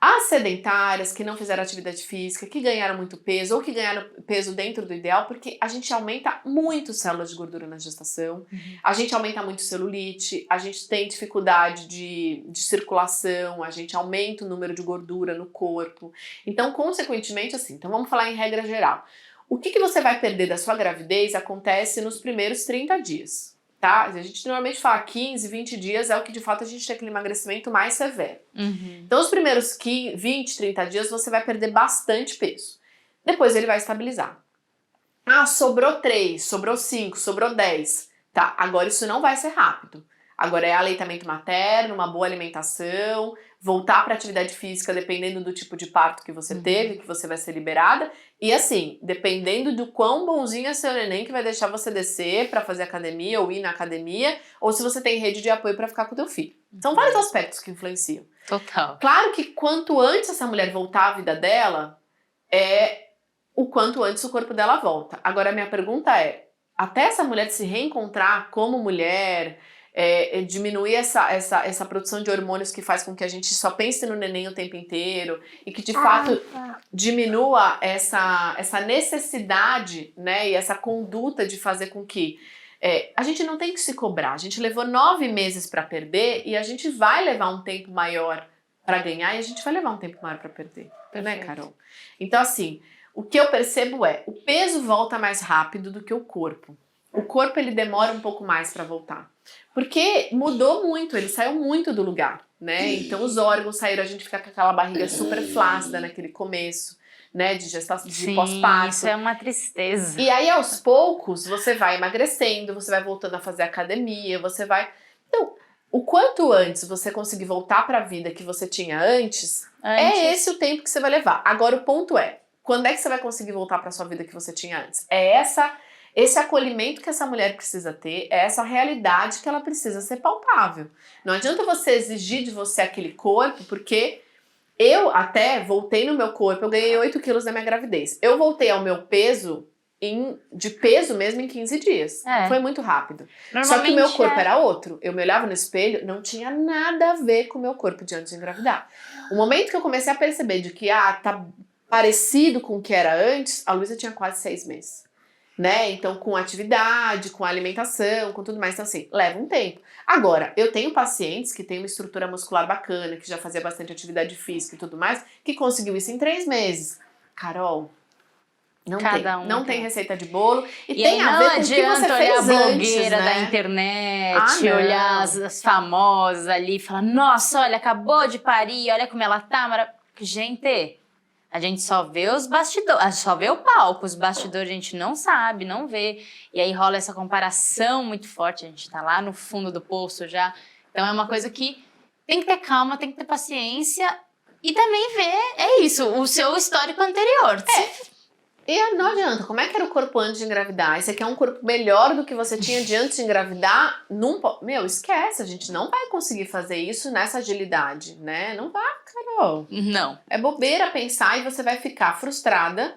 As sedentárias que não fizeram atividade física, que ganharam muito peso ou que ganharam peso dentro do ideal, porque a gente aumenta muito células de gordura na gestação, a gente aumenta muito celulite, a gente tem dificuldade de circulação, a gente aumenta o número de gordura no corpo. Então, consequentemente, assim, então vamos falar em regra geral. O que você vai perder da sua gravidez acontece nos primeiros 30 dias. Tá? A gente normalmente fala 15, 20 dias é o que de fato a gente tem aquele emagrecimento mais severo. Então os primeiros 20, 30 dias você vai perder bastante peso. Depois ele vai estabilizar. Ah, sobrou 3, sobrou 5, sobrou 10. Tá, agora isso não vai ser rápido. Agora é aleitamento materno, uma boa alimentação, voltar para atividade física dependendo do tipo de parto que você teve, que você vai ser liberada. E assim, dependendo do quão bonzinho é seu neném que vai deixar você descer para fazer academia ou ir na academia, ou se você tem rede de apoio para ficar com o teu filho. São vários aspectos que influenciam. Total. Claro que quanto antes essa mulher voltar à vida dela, o quanto antes o corpo dela volta. Agora a minha pergunta é, até essa mulher se reencontrar como mulher, diminuir essa produção de hormônios que faz com que a gente só pense no neném o tempo inteiro e que de fato diminua essa necessidade, né, e essa conduta de fazer com que a gente não tem que se cobrar. A gente levou 9 meses para perder e a gente vai levar um tempo maior para ganhar e a gente vai levar um tempo maior para perder, né, Carol? Então assim, o que eu percebo o peso volta mais rápido do que o corpo. O corpo ele demora um pouco mais para voltar. Porque mudou muito, ele saiu muito do lugar, né? Então os órgãos saíram, a gente fica com aquela barriga super flácida naquele começo, né? De gestação, de pós-parto. Isso é uma tristeza. E aí aos poucos você vai emagrecendo, você vai voltando a fazer academia, você vai... Então, o quanto antes você conseguir voltar para a vida que você tinha antes, é esse o tempo que você vai levar. Agora o ponto é, quando é que você vai conseguir voltar para sua vida que você tinha antes? É esse acolhimento que essa mulher precisa ter, é essa realidade que ela precisa ser palpável. Não adianta você exigir de você aquele corpo, porque eu até voltei no meu corpo, eu ganhei 8 quilos na minha gravidez. Eu voltei ao meu peso, de peso mesmo, em 15 dias. Foi muito rápido. Só que o meu corpo era outro. Eu me olhava no espelho, não tinha nada a ver com o meu corpo de antes de engravidar. O momento que eu comecei a perceber de que, tá parecido com o que era antes, a Luísa tinha quase 6 meses. Né? Então, com atividade, com alimentação, com tudo mais. Então, assim, leva um tempo. Agora, eu tenho pacientes que têm uma estrutura muscular bacana, que já fazia bastante atividade física e tudo mais, que conseguiu isso em 3 meses. Carol, não tem receita de bolo. E tem a ver com o que você fez olhar a blogueira antes, né? da internet, olhar as famosas ali e falar, nossa, olha, acabou de parir, olha como ela tá. Gente... A gente só vê os bastidores, só vê o palco, os bastidores a gente não sabe, não vê. E aí rola essa comparação muito forte, a gente tá lá no fundo do poço já. Então é uma coisa que tem que ter calma, tem que ter paciência e também ver, o seu histórico anterior. E não adianta, como é que era o corpo antes de engravidar? Esse aqui é um corpo melhor do que você tinha de antes de engravidar? Meu, esquece, a gente não vai conseguir fazer isso nessa agilidade, né? Não vai, Carol. Não. É bobeira pensar e você vai ficar frustrada,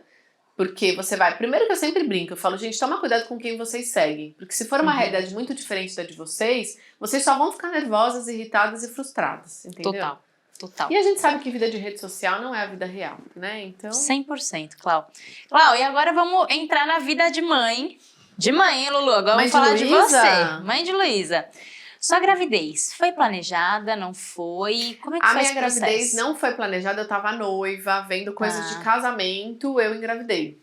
porque você vai... Primeiro que eu sempre brinco, eu falo, gente, toma cuidado com quem vocês seguem, porque se for uma realidade muito diferente da de vocês só vão ficar nervosas, irritadas e frustradas, entendeu? Total. E a gente sabe que vida de rede social não é a vida real, né? Então... 100%, Clau. Clau, e agora vamos entrar na vida de mãe. De mãe, hein, Lulu? Agora vamos falar de você. Mãe de Luísa. Sua gravidez foi planejada, não foi? Como é que foi esse processo? A minha gravidez não foi planejada, eu tava noiva, vendo coisas de casamento, eu engravidei.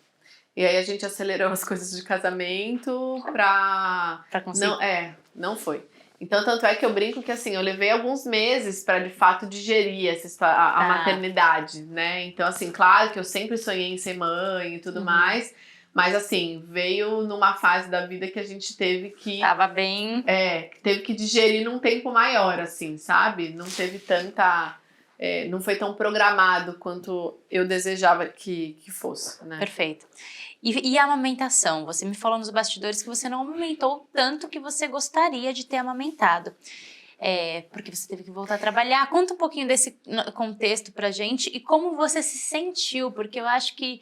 E aí a gente acelerou as coisas de casamento pra conseguir. não foi. Então, tanto é que eu brinco que assim, eu levei alguns meses pra de fato digerir a maternidade, né? Então, assim, claro que eu sempre sonhei em ser mãe e tudo mais, mas assim, veio numa fase da vida que a gente teve que. Tava bem. Teve que digerir num tempo maior, assim, sabe? Não teve tanta. Não foi tão programado quanto eu desejava que fosse, né? Perfeito. E a amamentação? Você me falou nos bastidores que você não amamentou tanto que você gostaria de ter amamentado. Porque você teve que voltar a trabalhar. Conta um pouquinho desse contexto pra gente e como você se sentiu, porque eu acho que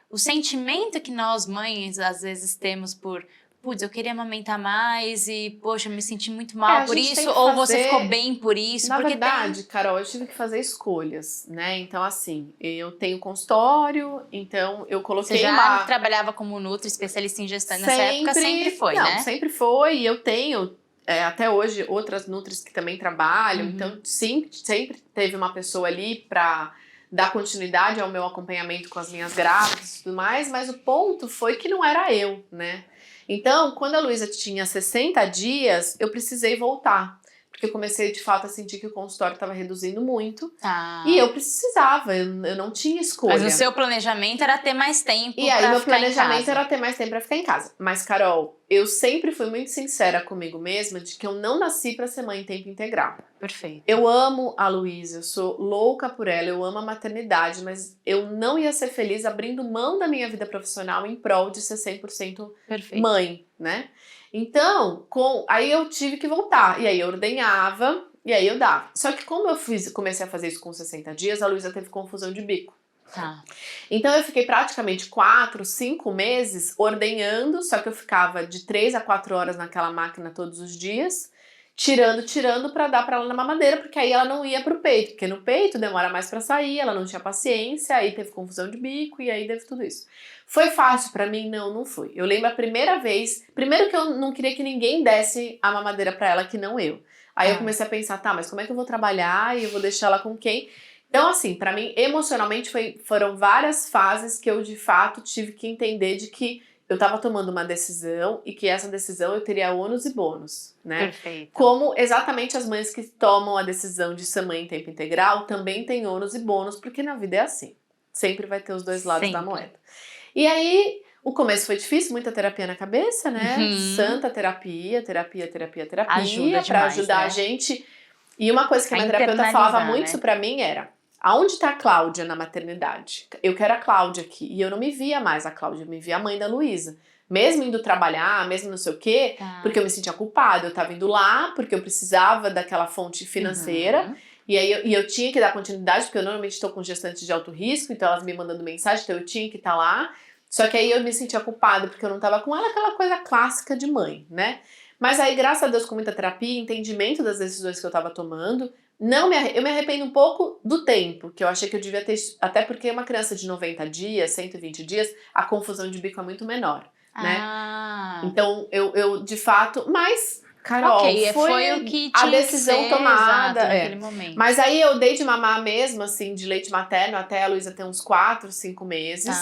o sentimento que nós mães às vezes temos por putz, eu queria amamentar mais e, poxa, eu me senti muito mal por isso, ou você ficou bem por isso? Na porque verdade, Carol, eu tive que fazer escolhas, né? Então, assim, eu tenho consultório, então eu coloquei Você já trabalhava como nutri, especialista em gestante nessa época? Sempre foi, não, né? sempre foi, e eu tenho até hoje outras nutris que também trabalham, então sempre teve uma pessoa ali pra dar continuidade ao meu acompanhamento com as minhas grávidas e tudo mais, mas o ponto foi que não era eu, né? Então, quando a Luísa tinha 60 dias, eu precisei voltar. Porque eu comecei, de fato, a sentir que o consultório estava reduzindo muito. E eu precisava, eu não tinha escolha. Mas o seu planejamento era ter mais tempo E aí, meu planejamento era ter mais tempo pra ficar em casa. Mas, Carol, eu sempre fui muito sincera comigo mesma de que eu não nasci pra ser mãe em tempo integral. Perfeito. Eu amo a Luísa, eu sou louca por ela, eu amo a maternidade, mas eu não ia ser feliz abrindo mão da minha vida profissional em prol de ser 100% mãe, né? Então, aí eu tive que voltar. E aí eu ordenhava, e aí eu dava. Só que como eu comecei a fazer isso com 60 dias, a Luísa teve confusão de bico. Então eu fiquei praticamente 4, 5 meses ordenhando, só que eu ficava de 3 a 4 horas naquela máquina todos os dias, tirando pra dar pra ela na mamadeira, porque aí ela não ia pro peito, porque no peito demora mais pra sair, ela não tinha paciência, aí teve confusão de bico e aí teve tudo isso. Foi fácil pra mim? Não foi. Eu lembro a primeira vez, primeiro que eu não queria que ninguém desse a mamadeira pra ela que não eu. Aí eu comecei a pensar, tá, mas como é que eu vou trabalhar e eu vou deixar ela com quem? Então, assim, pra mim, emocionalmente, foram várias fases que eu, de fato, tive que entender de que eu tava tomando uma decisão e que essa decisão eu teria ônus e bônus, né? Perfeito. Como exatamente as mães que tomam a decisão de ser mãe em tempo integral também tem ônus e bônus, porque na vida é assim. Sempre vai ter os dois lados da moeda. E aí, o começo foi difícil, muita terapia na cabeça, né? Santa terapia. Ajuda pra demais, ajudar né? a gente. E uma coisa que a minha terapeuta falava muito isso pra mim era: aonde tá a Cláudia na maternidade? Eu quero a Cláudia aqui. E eu não me via mais a Cláudia, eu me via a mãe da Luísa. Mesmo indo trabalhar, mesmo não sei o quê, porque eu me sentia culpada. Eu tava indo lá porque eu precisava daquela fonte financeira. E aí eu tinha que dar continuidade, porque eu normalmente estou com gestantes de alto risco, então elas me mandando mensagem, então eu tinha que estar lá. Só que aí eu me sentia culpada porque eu não tava com ela, aquela coisa clássica de mãe, né? Mas aí, graças a Deus, com muita terapia, entendimento das decisões que eu tava tomando, eu me arrependo um pouco do tempo, que eu achei que eu devia ter, até porque uma criança de 90 dias, 120 dias, a confusão de bico é muito menor, né? Então, eu de fato, mas, Carol, foi o que a decisão tomada. naquele momento. Mas aí eu dei de mamar mesmo, assim, de leite materno, até a Luísa ter uns 4, 5 meses.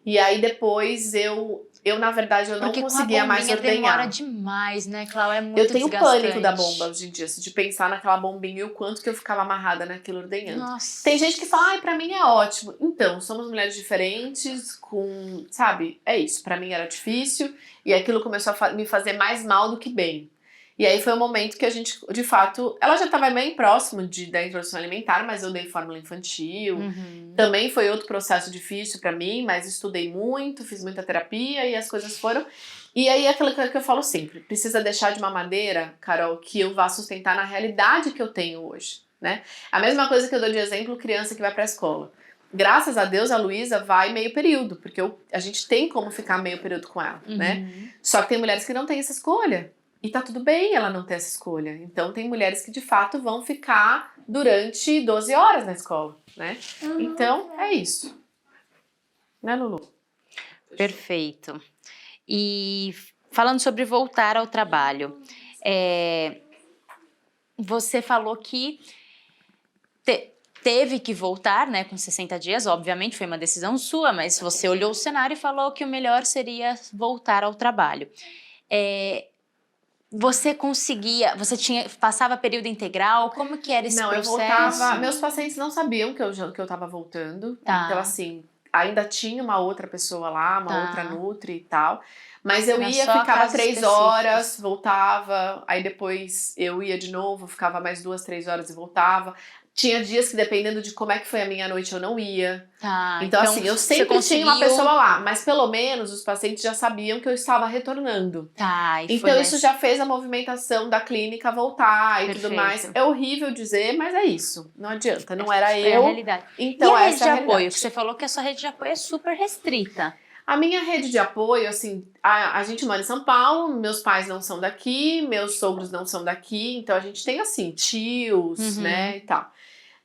E aí depois eu na verdade, eu não conseguia mais ordenhar. Demora demais, né, Cláudia? É muito Eu tenho desgastante. pânico da bomba hoje em dia, de pensar naquela bombinha e o quanto que eu ficava amarrada naquilo ordenhando. Nossa. Tem gente que fala, ai, pra mim é ótimo. Então, somos mulheres diferentes, sabe? É isso, pra mim era difícil e aquilo começou a me fazer mais mal do que bem. E aí foi o momento que a gente, de fato, ela já estava bem próximo da introdução alimentar, mas eu dei fórmula infantil. Também foi outro processo difícil pra mim, mas estudei muito, fiz muita terapia e as coisas foram. E aí é aquilo que eu falo sempre, precisa deixar de mamadeira, Carol, que eu vá sustentar na realidade que eu tenho hoje, né? A mesma coisa que eu dou de exemplo, criança que vai pra escola. Graças a Deus, a Luísa vai meio período, porque a gente tem como ficar meio período com ela, né? Só que tem mulheres que não têm essa escolha. E tá tudo bem ela não ter essa escolha. Então tem mulheres que de fato vão ficar durante 12 horas na escola, né? Então é isso. Né, Lulu? Perfeito. E falando sobre voltar ao trabalho, você falou que teve que voltar, né, com 60 dias, obviamente foi uma decisão sua, mas você olhou o cenário e falou que o melhor seria voltar ao trabalho. Você passava período integral? Como que era esse Não, processo? eu voltava. Meus pacientes não sabiam que eu tava voltando. Tá. Então, assim, ainda tinha uma outra pessoa lá, uma Tá. outra nutri e tal. Mas eu Era ia, só ficava casos 3 específicos. horas, voltava. Aí depois eu ia de novo, ficava mais 2, 3 horas e voltava. Tinha dias que, dependendo de como é que foi a minha noite, eu não ia. Tá, Então, assim, eu você sempre tinha uma conseguiu- pessoa lá. Mas pelo menos os pacientes já sabiam que eu estava retornando. Tá, e foi Então mais- isso já fez a movimentação da clínica voltar e tudo Perfeito. mais. É horrível dizer, mas é isso. Não adianta, não era Foi a eu. realidade. Então e a rede essa de é a apoio? realidade. Que você falou que a sua rede de apoio é super restrita. A minha rede de apoio, assim, a gente mora em São Paulo, meus pais não são daqui, meus sogros não são daqui, então a gente tem, assim, tios, né, e tal.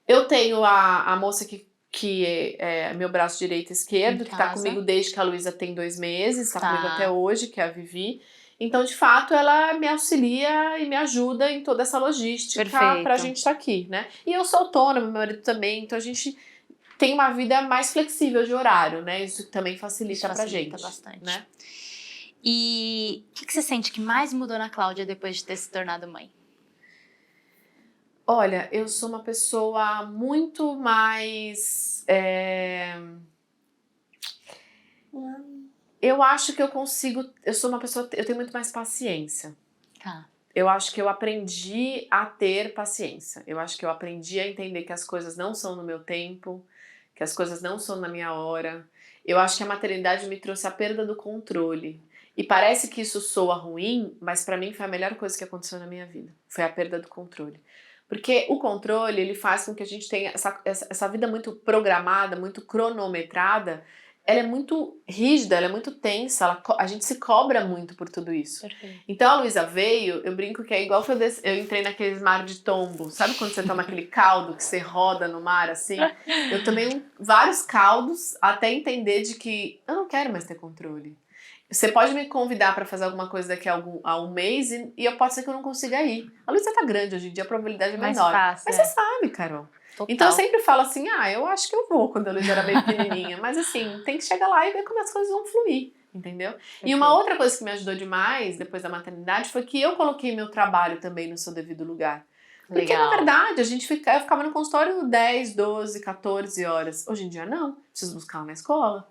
Eu tenho a moça que é meu braço direito e esquerdo, Em que tá casa. comigo desde que a Luísa tem 2 meses, tá Tá. comigo até hoje, que é a Vivi. Então, de fato, ela me auxilia e me ajuda em toda essa logística Perfeito. pra gente estar aqui, né? E eu sou autônoma, meu marido também, então a gente tem uma vida mais flexível de horário, né? Isso também facilita pra gente. Bastante. Né? E o que você sente que mais mudou na Cláudia depois de ter se tornado mãe? Olha, eu sou uma pessoa muito mais. Eu acho que eu consigo. Eu sou uma pessoa. Eu tenho muito mais paciência. Tá. Eu acho que eu aprendi a ter paciência. Eu acho que eu aprendi a entender que as coisas não são no meu tempo, que as coisas não são na minha hora. Eu acho que a maternidade me trouxe a perda do controle. E parece que isso soa ruim, mas pra mim foi a melhor coisa que aconteceu na minha vida. Foi a perda do controle. Porque o controle, ele faz com que a gente tenha essa vida muito programada, muito cronometrada. Ela é muito rígida, ela é muito tensa, a gente se cobra muito por tudo isso. Perfeito. Então a Luísa veio, eu brinco que é igual que eu entrei naqueles mar de tombo. Sabe quando você toma aquele caldo que você roda no mar assim? Eu tomei vários caldos até entender de que eu não quero mais ter controle. Você pode me convidar pra fazer alguma coisa daqui a um mês e eu pode ser que eu não consiga ir. A Luísa tá grande hoje em dia, a probabilidade é Mais menor. fácil, Mas é. você sabe, Carol. Total. Então eu sempre falo assim, eu acho que eu vou quando a Luísa era bem pequenininha. Mas assim, tem que chegar lá e ver como as coisas vão fluir, entendeu? E uma outra coisa que me ajudou demais depois da maternidade foi que eu coloquei meu trabalho também no seu devido lugar. Porque Legal. na verdade eu ficava no consultório 10, 12, 14 horas. Hoje em dia não, preciso buscar ela na escola.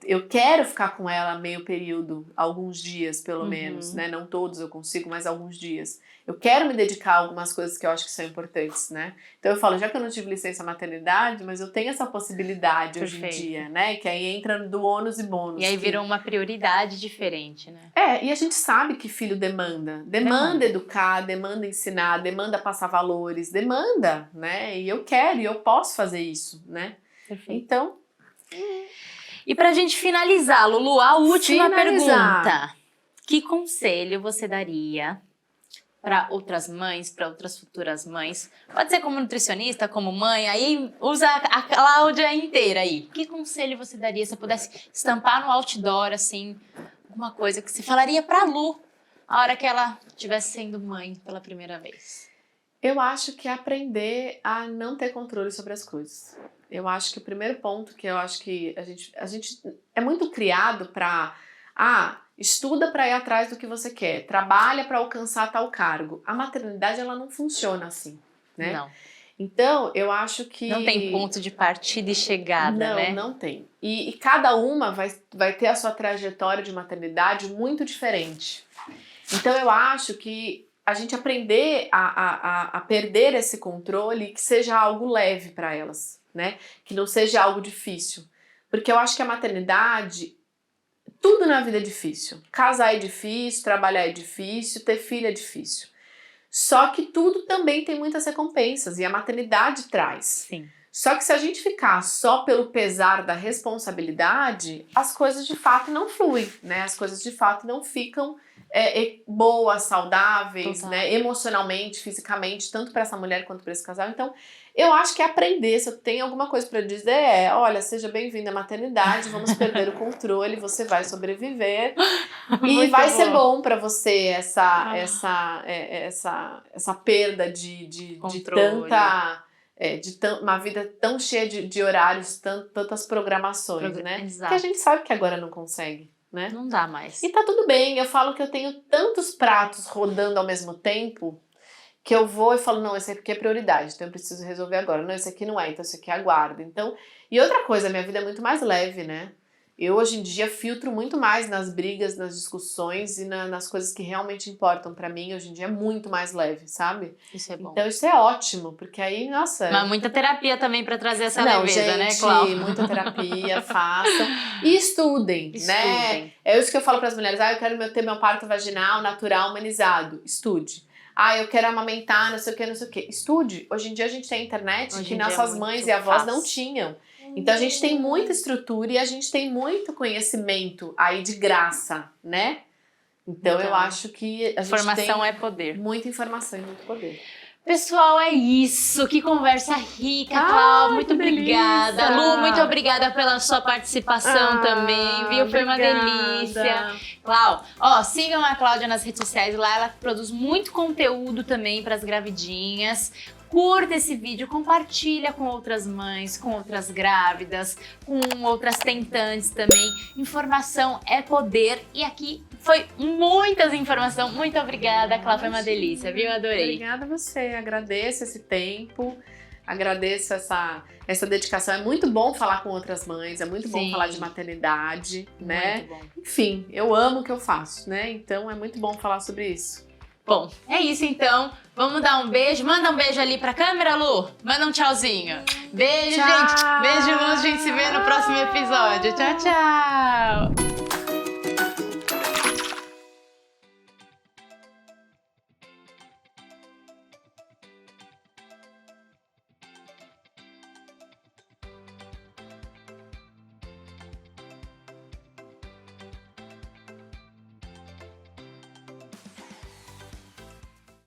Eu quero ficar com ela meio período, alguns dias pelo menos, né? Não todos eu consigo, mas alguns dias. Eu quero me dedicar a algumas coisas que eu acho que são importantes, né? Então eu falo, já que eu não tive licença maternidade, mas eu tenho essa possibilidade hoje em dia, né? Que aí entra do ônus e bônus. E aí virou uma prioridade diferente, né? E a gente sabe que filho demanda. Demanda educar, demanda ensinar, demanda passar valores, demanda, né? E eu quero, e eu posso fazer isso, né? Perfeito. Então... E pra gente finalizar, Lulu, a última Finalizar. pergunta. Que conselho você daria para outras mães, para outras futuras mães? Pode ser como nutricionista, como mãe, aí usa a Cláudia inteira aí. Que conselho você daria se você pudesse estampar no outdoor, assim, alguma coisa que você falaria pra Lu a hora que ela estivesse sendo mãe pela primeira vez? Eu acho que é aprender a não ter controle sobre as coisas. Eu acho que o primeiro ponto que eu acho que a gente é muito criado pra... estuda pra ir atrás do que você quer, trabalha pra alcançar tal cargo. A maternidade, ela não funciona assim, né? Não. Então, eu acho que... Não tem ponto de partida e chegada, né? Não tem. E cada uma vai ter a sua trajetória de maternidade muito diferente. Então, eu acho que a gente aprender a perder esse controle, que seja algo leve para elas, né? Que não seja algo difícil. Porque eu acho que a maternidade, tudo na vida é difícil. Casar é difícil, trabalhar é difícil, ter filho é difícil. Só que tudo também tem muitas recompensas e a maternidade traz. Sim. Só que se a gente ficar só pelo pesar da responsabilidade, as coisas de fato não fluem, né? As coisas de fato não ficam boas, saudáveis, né? Emocionalmente, fisicamente, tanto para essa mulher quanto para esse casal. Então, eu acho que aprender, se eu tenho alguma coisa para dizer, olha, seja bem-vinda à maternidade, vamos perder o controle, você vai sobreviver e vai ser bom para você essa perda de tanta uma vida tão cheia de horários, tantas programações, né? Exato. Que a gente sabe que agora não consegue, né? Não dá mais. E tá tudo bem, eu falo que eu tenho tantos pratos rodando ao mesmo tempo que eu vou e falo, não, esse aqui é prioridade, então eu preciso resolver agora. Não, esse aqui não é, então esse aqui aguarda. Então, e outra coisa, minha vida é muito mais leve, né? Eu, hoje em dia, filtro muito mais nas brigas, nas discussões e nas coisas que realmente importam pra mim. Hoje em dia é muito mais leve, sabe? Isso é bom. Então isso é ótimo, porque aí, nossa... Mas muita terapia também pra trazer essa não, leveza, gente, né, Cláudia? muita terapia, façam. E estudem, né? É isso que eu falo pras mulheres. Eu quero ter meu parto vaginal natural, humanizado. Estude. Eu quero amamentar, não sei o que. Estude. Hoje em dia a gente tem internet que nossas mães e avós não tinham. Então a gente tem muita estrutura e a gente tem muito conhecimento aí de graça, né? Então eu acho que a gente informação tem é poder. muita informação e muito poder. Pessoal, é isso. Que conversa rica, Cláudia. Muito obrigada. delícia. Lu, muito obrigada pela sua participação também, viu? Foi uma delícia. Cláudia, sigam a Cláudia nas redes sociais. Lá ela produz muito conteúdo também para as gravidinhas. Curta esse vídeo, compartilha com outras mães, com outras grávidas, com outras tentantes também. Informação é poder e aqui foi muitas informações. Muito obrigada, Cláudia, foi uma delícia, viu? Adorei. Obrigada a você, agradeço esse tempo, agradeço essa dedicação. É muito bom falar com outras mães, é muito bom falar de maternidade, né? Muito bom. Enfim, eu amo o que eu faço, né? Então é muito bom falar sobre isso. Bom, é isso então. Vamos dar um beijo. Manda um beijo ali pra câmera, Lu. Manda um tchauzinho. Beijo, Tchau. gente. Beijo, Lu. A gente se vê no próximo episódio. Tchau, tchau.